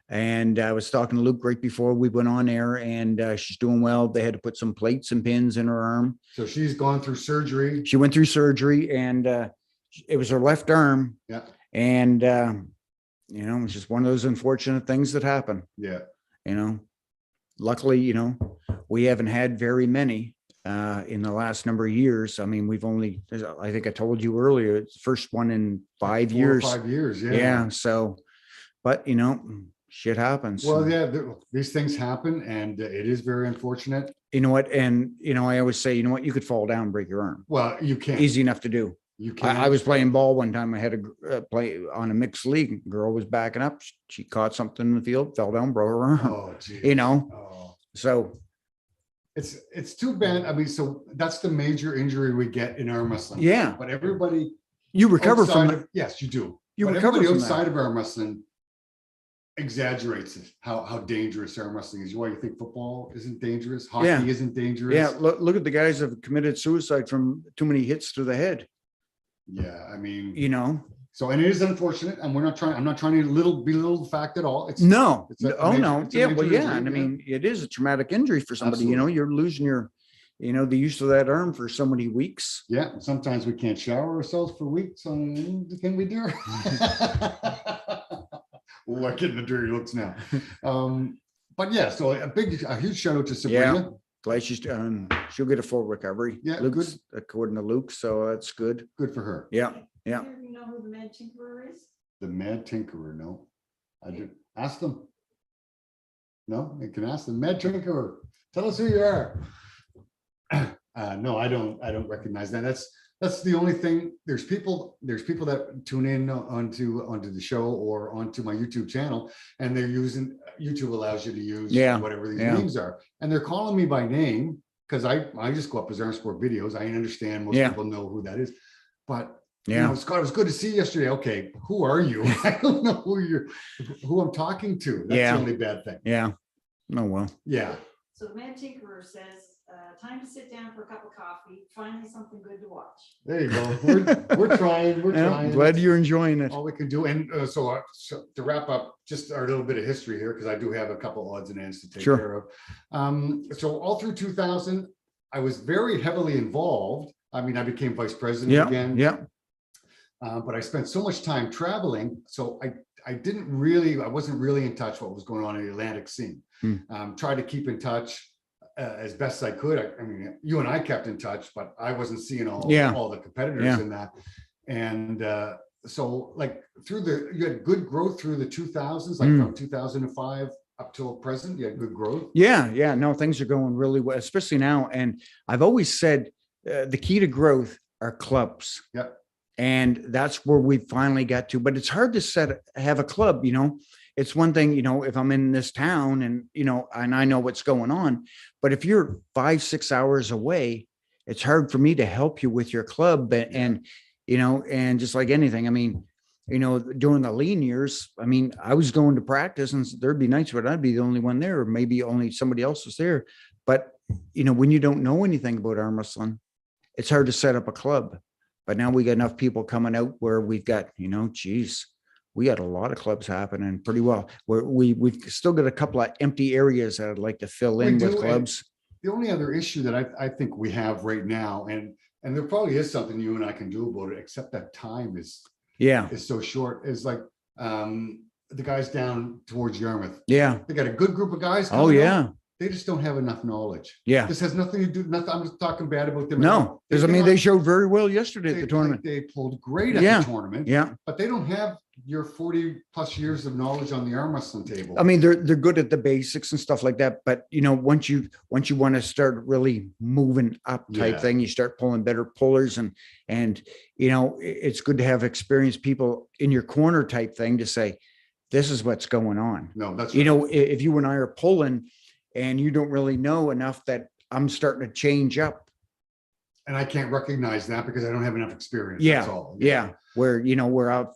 And I was talking to Luke right before we went on air, and she's doing well. They had to put some plates and pins in her arm. So she's gone through surgery. She went through surgery, and it was her left arm. Yeah. And, it's just one of those unfortunate things that happen. Yeah. Luckily, we haven't had very many in the last number of years. I mean, I think I told you earlier, it's the first one in 5 years. 5 years. Yeah. Yeah. So, but shit happens. Well, yeah, these things happen, and it is very unfortunate. You know what? And, I always say, you could fall down, and break your arm. Well, you can't. Easy enough to do. You can't. I was playing ball one time. I had to play on a mixed league. Girl was backing up. She caught something in the field, fell down, broke her arm. Oh, geez. Oh. So it's too bad. I mean, so that's the major injury we get in arm wrestling. yeah, But everybody you recover from it. yes, you do. You But recover everybody from outside that. of arm wrestling exaggerates it. How dangerous arm wrestling is. Why you think football isn't dangerous? Hockey Yeah. isn't dangerous. Yeah, look at the guys that have committed suicide from too many hits to the head. Yeah, I mean, So and it is unfortunate, and I'm not trying to belittle the fact at all. It's no, It's a oh major- no, it's a yeah, major well, yeah, injury, and I yeah. mean, it is a traumatic injury for somebody. Absolutely. You're losing your, the use of that arm for so many weeks. Yeah, sometimes we can't shower ourselves for weeks. Can we do? We're getting the dirty looks now. But yeah, so a huge shout out to Sabrina. Glad she'll get a full recovery. Yeah, Luke's, according to Luke, so that's good. Good for her. Yeah, yeah. Do you know who the Mad Tinkerer is? The Mad Tinkerer, no. I did ask them. No, you can ask them. Mad Tinkerer, tell us who you are. No, I don't recognize that. That's the only thing. There's people that tune in onto the show or onto my YouTube channel, and they're using YouTube allows you to use whatever these names are, and they're calling me by name because I just go up as Arm Sport Videos. I understand most people know who that is, but Scott, it was good to see you yesterday. Okay, who are you? I don't know who I'm talking to. That's the only bad thing. Yeah. Oh well. Yeah. So the Mad Tinkerer says, time to sit down for a cup of coffee, finally something good to watch. There you go. We're trying. We're trying. Glad you're enjoying it. All we can do. And so to wrap up just our little bit of history here, because I do have a couple odds and ends to take care of. So all through 2000, I was very heavily involved. I mean, I became vice president again. Yeah. But I spent so much time traveling. So I wasn't really in touch what was going on in the Atlantic scene. Tried to keep in touch as best I could. I mean, you and I kept in touch, but I wasn't seeing all the competitors in that. And so like you had good growth through the 2000s, like from 2005 up till present, you had good growth. Yeah. No, things are going really well, especially now. And I've always said the key to growth are clubs. Yeah. And that's where we finally got to, but it's hard to have a club, it's one thing, if I'm in this town and, and I know what's going on, but if you're 5-6 hours away, it's hard for me to help you with your club. And just like anything, I mean, during the lean years, I mean, I was going to practice and there'd be nights where I'd be the only one there, or maybe only somebody else was there. But, when you don't know anything about arm wrestling, it's hard to set up a club. But now we got enough people coming out where we've got, we got a lot of clubs happening pretty well. We've still got a couple of empty areas that I'd like to fill in with clubs. The only other issue that I think we have right now, and there probably is something you and I can do about it, except that time is so short, is like the guys down towards Yarmouth. Yeah. They got a good group of guys. They just don't have enough knowledge. Yeah. This has nothing to do, I'm just talking bad about them. No, because I mean, they showed very well yesterday at the tournament. They pulled great at the tournament. Yeah. But they don't have your 40 plus years of knowledge on the arm wrestling table. I mean, they're good at the basics and stuff like that. But once you want to start really moving up type thing, you start pulling better pullers and it's good to have experienced people in your corner type thing to say, this is what's going on. No, that's right. If you and I are pulling and you don't really know enough that I'm starting to change up. And I can't recognize that because I don't have enough experience. Yeah. That's all. Yeah. Where,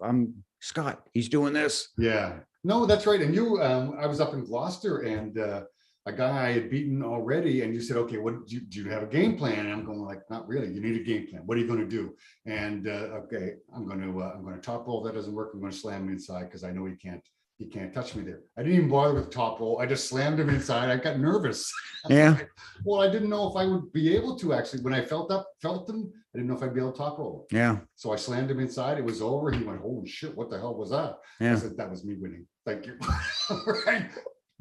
I'm Scott, he's doing this. Yeah. No, that's right. And I was up in Gloucester and a guy I had beaten already. And you said, okay, what do you have a game plan? And I'm going like, not really. You need a game plan. What are you going to do? And okay, I'm going to top roll. That doesn't work. I'm going to slam him inside because I know he can't he can't touch me there. I didn't even bother with top roll. I just slammed him inside. I got nervous. Yeah. Well, I didn't know if I would be able to actually, when I felt him, I didn't know if I'd be able to top roll. Yeah. So I slammed him inside. It was over. He went, holy shit, what the hell was that? I Yeah. said, that was me winning. Thank you. Right.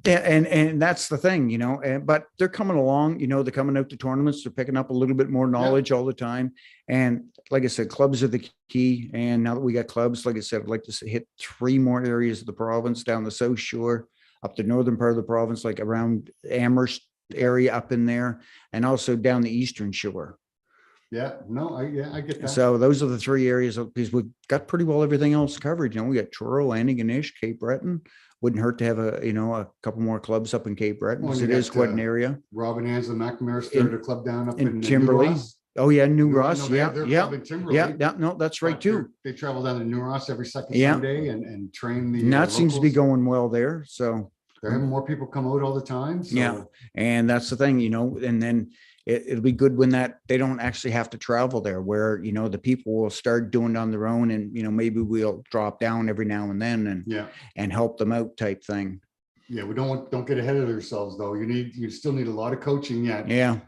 Yeah, and that's the thing, you know, but they're coming along, you know, they're coming out to tournaments, they're picking up a little bit more knowledge all the time. And like I said, clubs are the key. And now that we got clubs, like I said, I'd like to hit 3 more areas of the province, down the South Shore, up the northern part of the province, like around Amherst area up in there, and also down the Eastern Shore. Yeah, no, I get that. So those are the 3 areas because we've got pretty well everything else covered. You know, we got Truro, Antigonish, Cape Breton. Wouldn't hurt to have a couple more clubs up in Cape Breton, Well, because you it is got, quite an area. Rob and Angela McNamara started a club down up in New Timberley. Ross. Oh yeah, New No, Ross. they Yeah, have their yeah, club in Timberley, yeah. No, that's right but too. They travel down to New Ross every second Yeah. Sunday and train the And that seems to be locals. going well there. So They're having more people come out all the time. So yeah, and that's the thing, you know, and then it'll be good when that they don't actually have to travel there, where, you know, the people will start doing it on their own, and, you know, maybe we'll drop down every now and then and help them out type thing. yeah, we don't get ahead of ourselves though. You still need a lot of coaching yet. Yeah.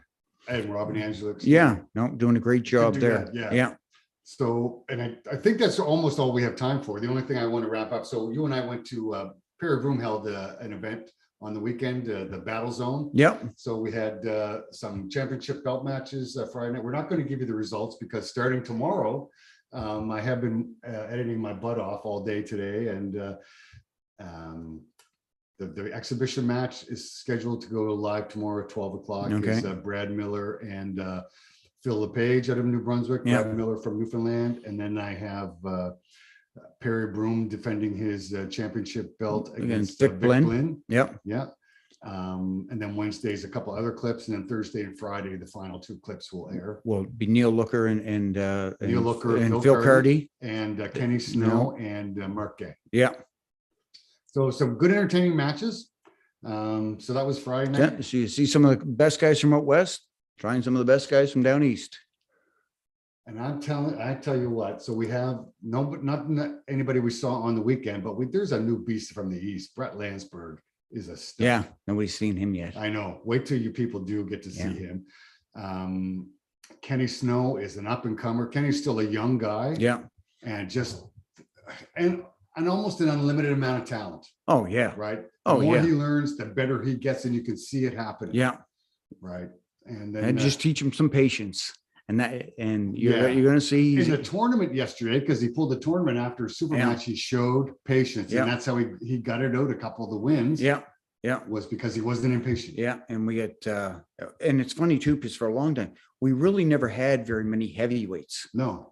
And Rob and Angela. Yeah. No, doing a great job do there. that, yeah. Yeah. So, and I think that's almost all we have time for. The only thing I want to wrap up. So you and I went to Perry Broom held an event on the weekend, the Battle Zone. Yep. So we had some championship belt matches Friday night. We're not going to give you the results because starting tomorrow, I have been editing my butt off all day today, and the exhibition match is scheduled to go live tomorrow at 12 o'clock. Okay. Is Brad Miller and Phil LePage out of New Brunswick, Brad Miller from Newfoundland, and then I have Perry Broom defending his championship belt against Vic Vic Blinn. Blinn. Yep. Yeah. And then Wednesday's a couple other clips, and then Thursday and Friday, the final 2 clips will air. Will be Neil Looker and Neil Looker, and Phil Cardy and Kenny Snow and Mark Gay. Yeah. So some good entertaining matches. So that was Friday night. Yeah. So you see some of the best guys from out west trying some of the best guys from down east. And I tell you what, so we have not anybody we saw on the weekend, but there's a new beast from the east. Brett Landsberg is a stud. Yeah, nobody's seen him yet. I know. Wait till you people do get to see him. Kenny Snow is an up and comer. Kenny's still a young guy. Yeah. And almost an unlimited amount of talent. Oh yeah. Right. Oh, the more yeah. he learns, the better he gets, and you can see it happening. Yeah. Right. And then And just teach him some patience. And you're going to see in the tournament yesterday, because he pulled the tournament after a super match, he showed patience, and that's how he got it out. A couple of the wins, was because he wasn't impatient. Yeah, and we get and it's funny too, because for a long time we really never had very many heavyweights. No,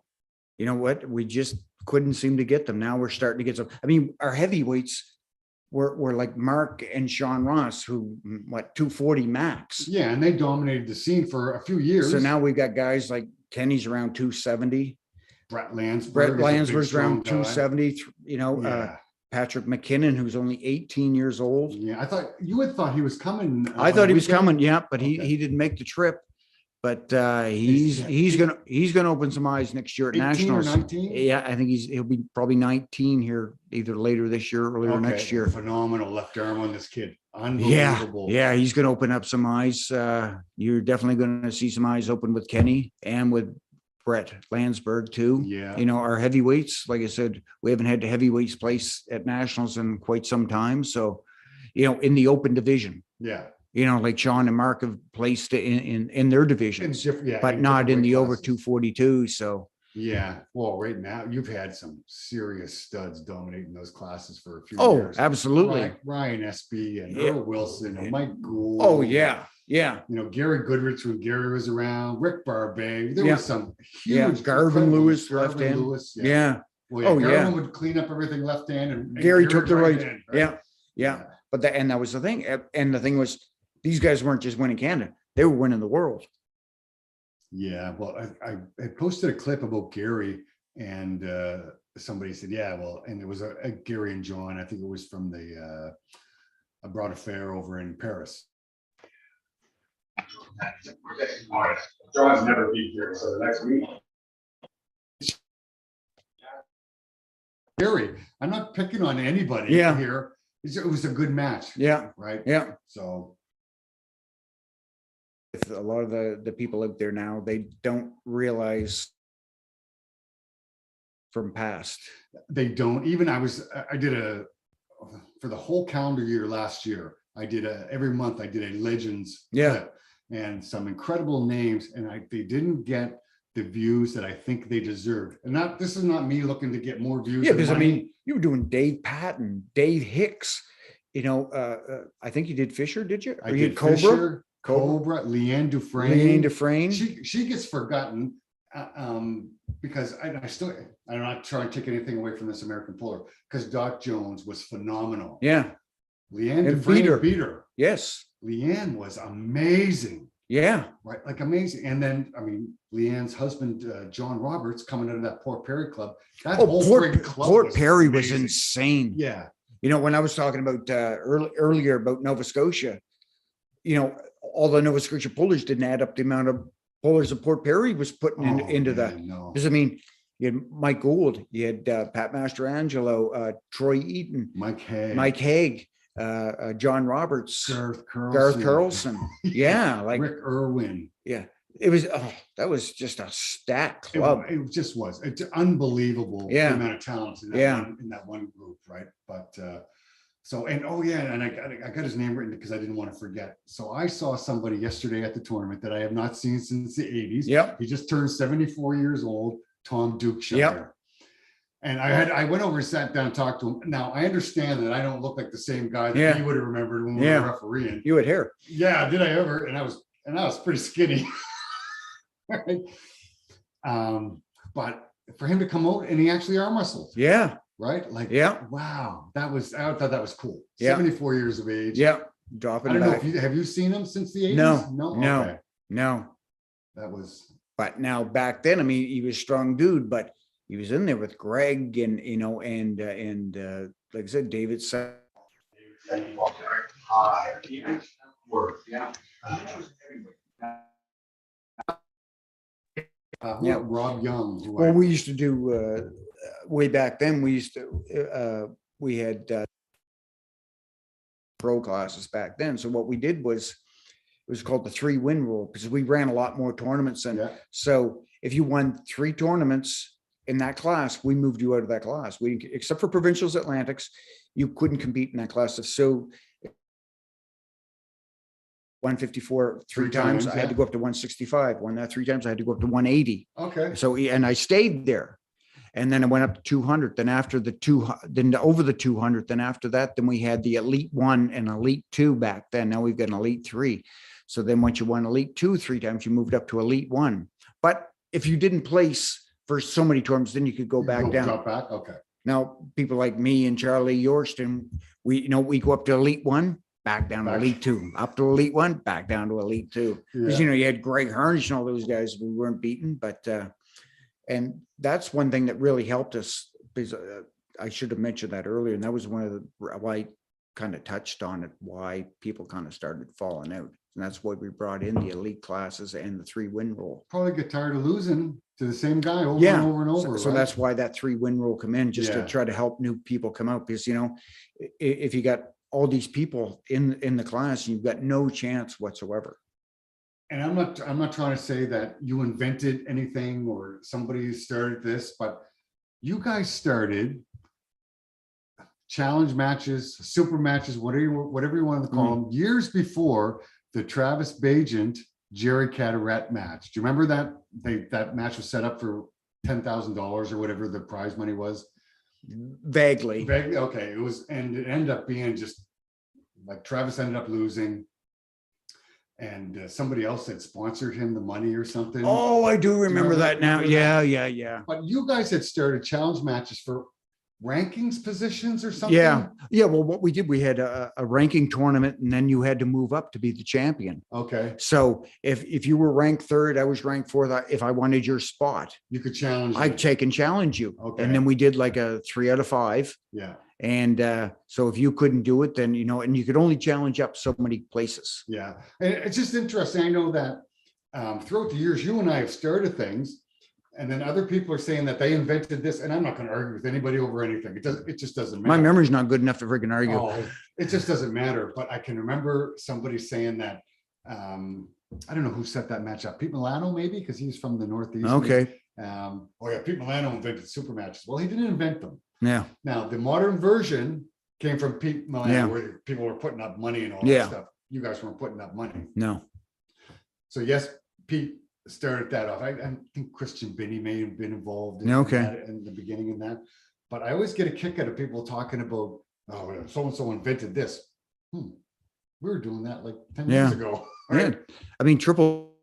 you know what? We just couldn't seem to get them. Now we're starting to get some. I mean, our heavyweights were like Mark and Sean Ross, who 240 max. Yeah, and they dominated the scene for a few years. So now we've got guys like Kenny's around 270. Brett Landsberg's around 270. You know, Patrick McKinnon, who's only 18 years old. Yeah, I thought you had thought he was coming. I thought he was coming. Yeah, but he didn't make the trip. But he's gonna open some eyes next year at Nationals. Or 19? Yeah, I think he'll be probably 19 here, either later this year or earlier next year. Phenomenal left arm on this kid. Unbelievable. Yeah, he's gonna open up some eyes. You're definitely gonna see some eyes open with Kenny and with Brett Landsberg too. Yeah. You know, our heavyweights, like I said, we haven't had the heavyweights place at Nationals in quite some time. So, you know, in the open division. Yeah. You know, like Sean and Mark have placed in their divisions, but not in the over 242. So yeah, well, right now you've had some serious studs dominating those classes for a few years. Oh, absolutely. Ryan Espy and Earl Wilson and Mike Gould. Oh yeah. You know, Gary Goodrich when Gary was around. Rick Barbe. There was some huge. Garvin Lewis left hand. Yeah. Well, Garvin would clean up everything left hand, and Gary took the right hand. Right? Yeah. But that was the thing. And the thing was, these guys weren't just winning Canada; they were winning the world. Yeah, well, I posted a clip about Gary, and somebody said, "Yeah, well," and it was a Gary and John. I think it was from the a broad affair over in Paris. John's never beat Gary, so the next week. Gary, I'm not picking on anybody Yeah. here. It was a good match. Yeah. Right. Yeah. So If a lot of the people out there now, they don't realize from past. they don't even, I did for the whole calendar year last year, I did every month I did a Legends Yeah. clip and some incredible names, and they didn't get the views that I think they deserved. And this is not me looking to get more views. Yeah, or because I money. mean, you were doing Dave Patton, Dave Hicks, I think you did Fisher, did you? I Or you did had Fisher, Cobra, Leanne Dufresne. Leanne Dufresne. She gets forgotten because I'm not trying to take anything away from this American Puller, because Doc Jones was phenomenal. Yeah. Leanne And Dufresne beat her. Yes. Leanne was amazing. Yeah. Right, like amazing. And then, I mean, Leanne's husband, John Roberts, coming out of that Port Perry club. That whole friggin' club Port Perry was amazing. insane. Yeah. When I was talking about earlier about Nova Scotia, all the Nova Scotia pullers didn't add up the amount of pullers that Port Perry was putting into that. No. Because I mean, you had Mike Gould, you had Pat Mastrangelo, Troy Eaton, Mike Haig, John Roberts, Garth Carlson. Yeah, like Rick Irwin. Yeah, it was. that was just a stacked club. It just was. It's unbelievable. Yeah. The amount of talent in that, Yeah. in that one group, right? But and I got his name written because I didn't want to forget. So I saw somebody yesterday at the tournament that I have not seen since the 80s. Yep. He just turned 74 years old, Tom Dukeshire. Yep. And I went over and sat down and talked to him. Now I understand that I don't look like the same guy that Yeah. he would have remembered when we Yeah. were refereeing. You had hair. Yeah, did I ever? And I was pretty skinny. Right? But for him to come out and he actually arm wrestled. Yeah. Right? Like, Yeah. wow, I thought that was cool. Yeah. 74 years of age. Yeah. I Dropping don't know back. if have you seen him since the 80s? No. Okay. No. That was But now back then, I mean, he was a strong dude, but he was in there with Greg and like I said, David said. Yeah. Rob Young. Well, we used to do way back then. We had pro classes back then. So what we did was it was called the 3-win rule because we ran a lot more tournaments. And Yeah. so if you won 3 tournaments in that class, we moved you out of that class. Except for provincials, Atlantics, you couldn't compete in that class. So 154 three times, I had to go up to 165. Won that 3 times, I had to go up to 180. Okay. So, and I stayed there. And then I went up to 200. Then after then over the 200, then after that, then we had the Elite 1 and Elite 2 back then. Now we've got an Elite 3. So then once you won Elite 2 3 times, you moved up to Elite 1. But if you didn't place for so many tournaments, then you could go back down. Drop back. Okay. Now, people like me and Charlie Yorston, we go up to Elite 1, back down to Elite 2, up to Elite 1, back down to Elite 2. Because, you had Greg Harnish and all those guys we weren't beaten. But, and that's one thing that really helped us because I should have mentioned that earlier. And that was one of the, why I kind of touched on it, why people kind of started falling out. And that's why we brought in the elite classes and the 3-win rule. Probably get tired of losing to the same guy over Yeah. and over and over. So right? that's why that 3-win rule come in, just to Yeah. try to help new people come out. Because, if you got all these people in the class, you've got no chance whatsoever. And I'm not trying to say that you invented anything or somebody started this, but you guys started challenge matches, super matches, whatever you want to call them, years before the Travis Bagent Jerry Cataret match. Do you remember that? That match was set up for $10,000 or whatever the prize money was. Vaguely. Okay, it was, and it ended up being just like Travis ended up losing. And somebody else had sponsored him the money or something. Oh, I do remember that now. Yeah. But you guys had started challenge matches for rankings positions or something? Yeah. Well, what we did, we had a ranking tournament and then you had to move up to be the champion. Okay. So if you were ranked 3rd, I was ranked 4th. If I wanted your spot, you could challenge. I'd take and challenge you. Okay. And then we did like a 3 out of 5. Yeah. And so if you couldn't do it, then, and you could only challenge up so many places. Yeah. And it's just interesting. I know that throughout the years, you and I have started things And then other people are saying that they invented this, and I'm not going to argue with anybody over anything. It just doesn't My matter. memory's not good enough to freaking argue. Oh, it just doesn't matter. But I can remember somebody saying that, I don't know who set that match up. Pete Milano, maybe, because he's from the Northeast. Okay. Oh yeah, Pete Milano invented super matches. Well, he didn't invent them. Yeah. Now the modern version came from Pete Milano, Yeah. where people were putting up money and all Yeah. that stuff. You guys weren't putting up money. No. So yes, Pete started that off. I think Christian Binney may have been involved in, Okay. that in the beginning in that. But I always get a kick out of people talking about, oh, so-and-so invented this. We were doing that like 10 years ago. Yeah. I mean, triple.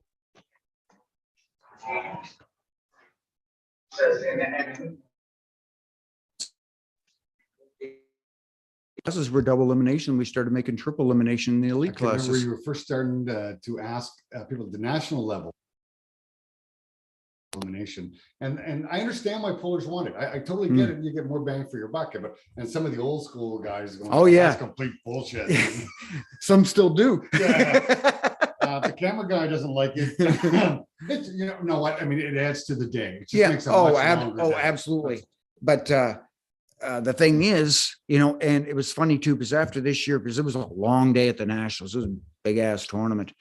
Classes were double elimination. We started making triple elimination in the I elite can remember classes. you were first starting to ask people at the national level elimination, and I understand why pullers want it. I totally get it. You get more bang for your buck, but and some of the old school guys going, Oh, yeah. that's complete bullshit. Some still do. The camera guy doesn't like it. It's, no, what I mean, it adds to the day. It just Yeah. makes a Oh, much longer day. absolutely. But the thing is, and it was funny too, because after this year, because it was a long day at the Nationals, it was a big ass tournament.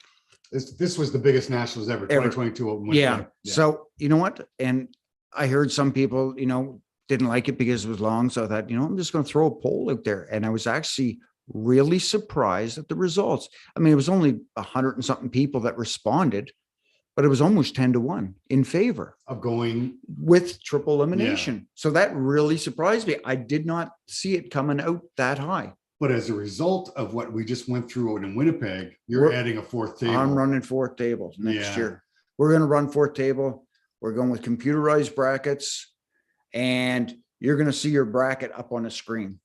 This was the biggest nationals ever. 2022 open Winnipeg. Yeah. So you know what? And I heard some people, didn't like it because it was long. So I thought, I'm just going to throw a poll out there. And I was actually really surprised at the results. I mean, it was only 100 and something people that responded, but it was almost 10-1 in favor of going with triple elimination. So that really surprised me. I did not see it coming out that high. But as a result of what we just went through out in Winnipeg, you're adding a fourth table. I'm running fourth table next year. We're going to run fourth table. We're going with computerized brackets, and you're going to see your bracket up on a screen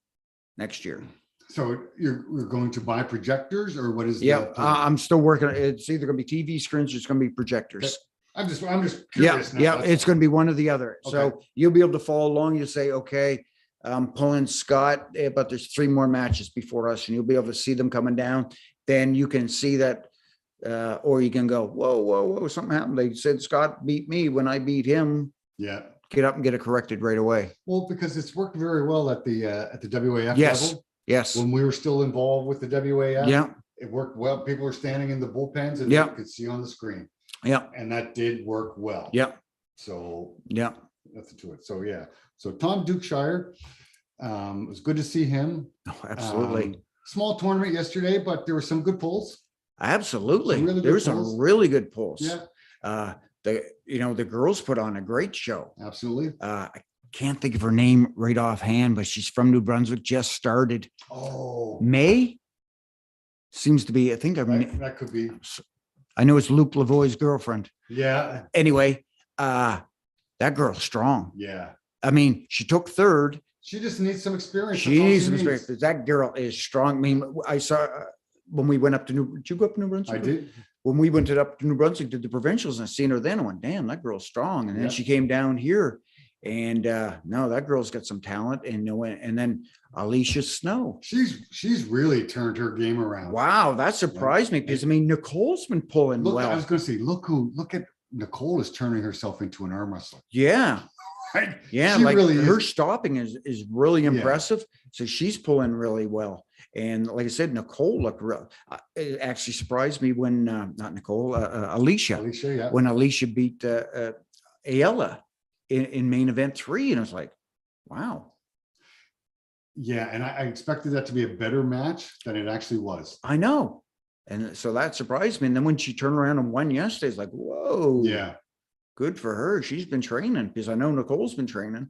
next year. So we're going to buy projectors, or what is? Yeah, I'm still working. It's either going to be TV screens or it's going to be projectors. I'm just curious. Yeah, it's going to be one or the other. Okay. So you'll be able to follow along. You say, okay, I'm pulling Scott, but there's 3 more matches before us, and you'll be able to see them coming down. Then you can see that, or you can go, whoa, something happened. They said Scott beat me when I beat him. Yeah. Get up and get it corrected right away. Well, because it's worked very well at the WAF Yes. level. Yes. When we were still involved with the WAF, Yeah. it worked well. People were standing in the bullpens, and Yeah. you could see on the screen. Yeah. And that did work well. Yeah. So Yeah. nothing to it. So yeah. So Tom Dukeshire, it was good to see him. Oh, absolutely. Small tournament yesterday, but there were some good pulls. Absolutely. Some really There good were some pulls. really good pulls. Yeah. The girls put on a great show. Absolutely. I can't think of her name right offhand, but she's from New Brunswick, just started. Oh, May seems to be, I think that could be. I know it's Luke Lavoie's girlfriend. Yeah. Anyway, that girl's strong. Yeah. I mean, she took third. She just needs some experience. That's all She's she needs. experience. That girl is strong. I mean, I saw when we went up to did you go up to New Brunswick? I did. When we went up to New Brunswick, did the provincials, and I seen her then, I went, damn, that girl's strong. And then Yeah. she came down here, and no, that girl's got some talent. And then Alicia Snow. She's really turned her game around. Wow, that surprised me, because I mean, Nicole's been pulling Look, I well. was going to say, look at Nicole is turning herself into an arm wrestler. Yeah. Right? Yeah, She like really her is. stopping is really Yeah. impressive. So she's pulling really well. And like I said, Nicole looked real. It actually surprised me when not Nicole, Alicia, Alicia, yeah. when Alicia beat Ayala in main event 3, and I was like, wow, Yeah, and I expected that to be a better match than it actually was. I know. And so that surprised me. And then when she turned around and won yesterday, it's like, whoa, Yeah, good for her. She's been training, because I know Nicole's been training,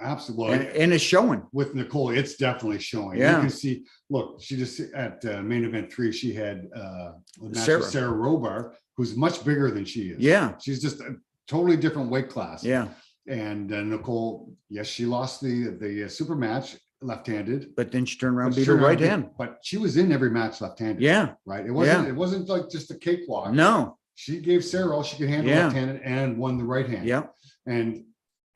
absolutely. and it's showing. With Nicole, it's definitely showing. Yeah. You can see, look, she just at main event 3, she had a match Sarah. with Sarah Robar, who's much bigger than she is. Yeah. She's just a totally different weight class. Yeah. And Nicole, yes, she lost the super match left-handed. But then she turned around, But beat she her turned around, right hand. But she was in every match left-handed. Yeah. Right. It wasn't like just a cakewalk. No. She gave Sarah all she could handle Yeah. left-handed and won the right hand. Yeah. And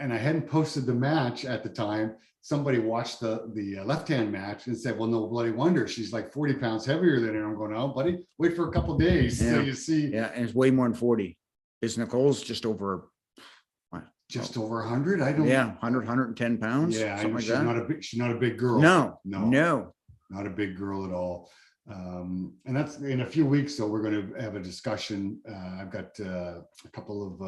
I hadn't posted the match at the time. Somebody watched the left-hand match and said, well, no bloody wonder. She's like 40 pounds heavier than her. I'm going, oh, buddy, wait for a couple of days Yeah. till you see. Yeah. And it's way more than 40. Is Nicole's just over just over 100. I don't. Yeah, 100, 110 pounds, Yeah, something like she's that. not a big. She's not a big girl. No, no, no. not a big girl at all. And that's in a few weeks. So we're going to have a discussion. I've got a couple of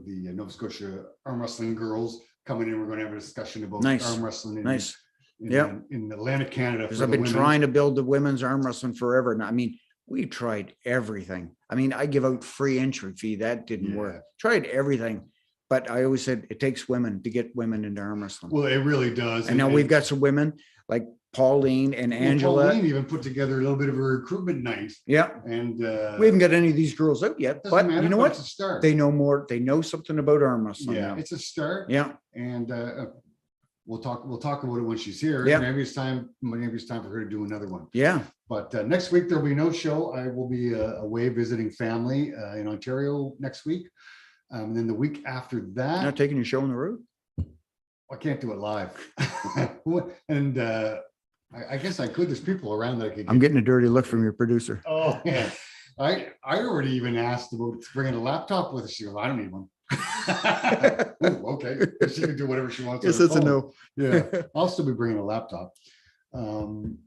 the Nova Scotia arm wrestling girls coming in. We're going to have a discussion about Nice. arm wrestling. Nice. Yep. In Atlantic Canada. Because for I've the been women. trying to build the women's arm wrestling forever. And I mean, we tried everything. I mean, I give out free entry fee. That didn't Yeah. work. Tried everything. But I always said it takes women to get women into arm wrestling. Well, it really does. And now we've got some women like Pauline and Angela. Pauline even put together a little bit of a recruitment night. Yeah. And We haven't got any of these girls out yet. doesn't But matter, you know but what? it's a start. They know more. They know something about arm wrestling Yeah, now. it's a start. Yeah. And we'll talk about it when she's here. Yeah. Maybe it's time for her to do another one. Yeah. But next week there'll be no show. I will be away visiting family in Ontario next week. And then the week after that, Not taking your show on the road. I can't do it live. And I guess I could. There's people around that I could. I'm getting a dirty look from your producer. Oh, yeah. I already even asked about bringing a laptop with us. She goes, I don't need one. Ooh, okay. She can do whatever she wants. Guess on her that's a phone. no. Yeah, I'll still be bringing a laptop. And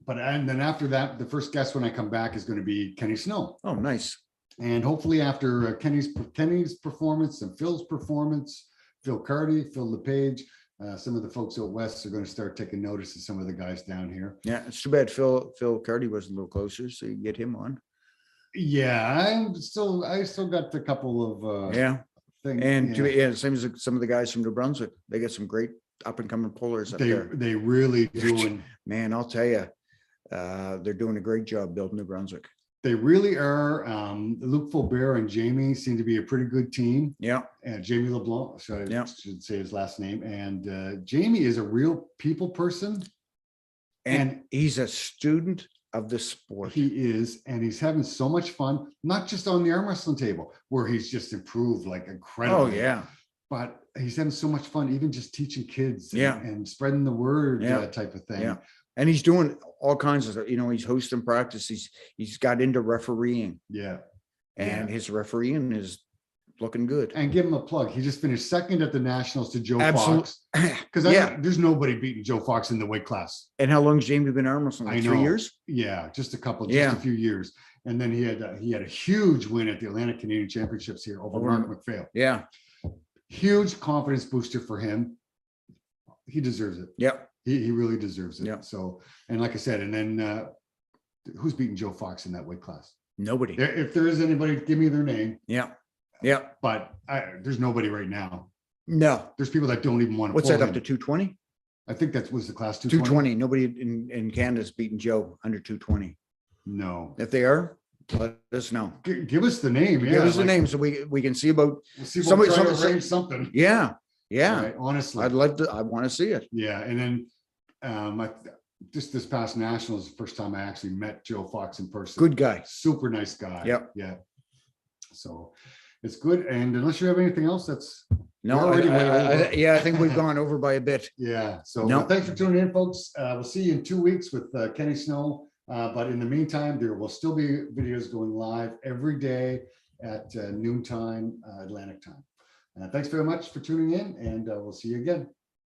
then after that, the first guest when I come back is going to be Kenny Snow. Oh, nice. And hopefully after Kenny's performance and Phil's performance, Phil Carty, Phil LePage, some of the folks out west are going to start taking notice of some of the guys down here. Yeah, it's too bad Phil Carty was a little closer, so you can get him on. Yeah, I still got a couple of Yeah, things. and same as some of the guys from New Brunswick. They got some great up and coming pullers up there. They really do. Man, I'll tell you, they're doing a great job building New Brunswick. They really are. Luke Faubert and Jamie seem to be a pretty good team. Yeah. And Jamie LeBlanc, so I Yeah. should say his last name. And Jamie is a real people person. And he's a student of the sport. He is, and he's having so much fun, not just on the arm wrestling table, where he's just improved like incredibly. Oh, yeah. But he's having so much fun, even just teaching kids and, Yeah. and spreading the word Yeah. type of thing. Yeah. And he's doing all kinds of, he's hosting practice. He's got into refereeing, Yeah. and his refereeing is looking good. And give him a plug. He just finished second at the Nationals to Joe Absolute- Fox. Because Yeah. there's nobody beating Joe Fox in the weight class. And how long's Jamie been arm wrestling? I Like know. 3 years? Yeah, just Yeah. a few years. And then he had a huge win at the Atlantic Canadian Championships here over Mark McPhail. Yeah. Huge confidence booster for him. He deserves it. Yep. He really deserves it. Yeah. So, and like I said, and then who's beating Joe Fox in that weight class? Nobody. If there is anybody, give me their name. Yeah. Yeah. But there's nobody right now. No. There's people that don't even want to. What's that up to 220? I think that was the class 220. 220. Nobody in Canada's beating Joe under 220. No. If they are, let us know. Give us the name. Yeah, Give us the name so we can see about. We'll see. Somebody- We'll try to some- arrange something. Yeah. Yeah. Right, honestly. I want to see it. Yeah, and then just this past national is the first time I actually met Joe Fox in person. Good guy. Super nice guy. Yep. Yeah. So it's good. And unless you have anything else, that's No, We're already way over. yeah, I think we've gone over by a bit. yeah. So No. thanks for tuning in, folks. We'll see you in 2 weeks with Kenny Snow. But in the meantime, there will still be videos going live every day at noontime Atlantic time. Thanks very much for tuning in, and we'll see you again.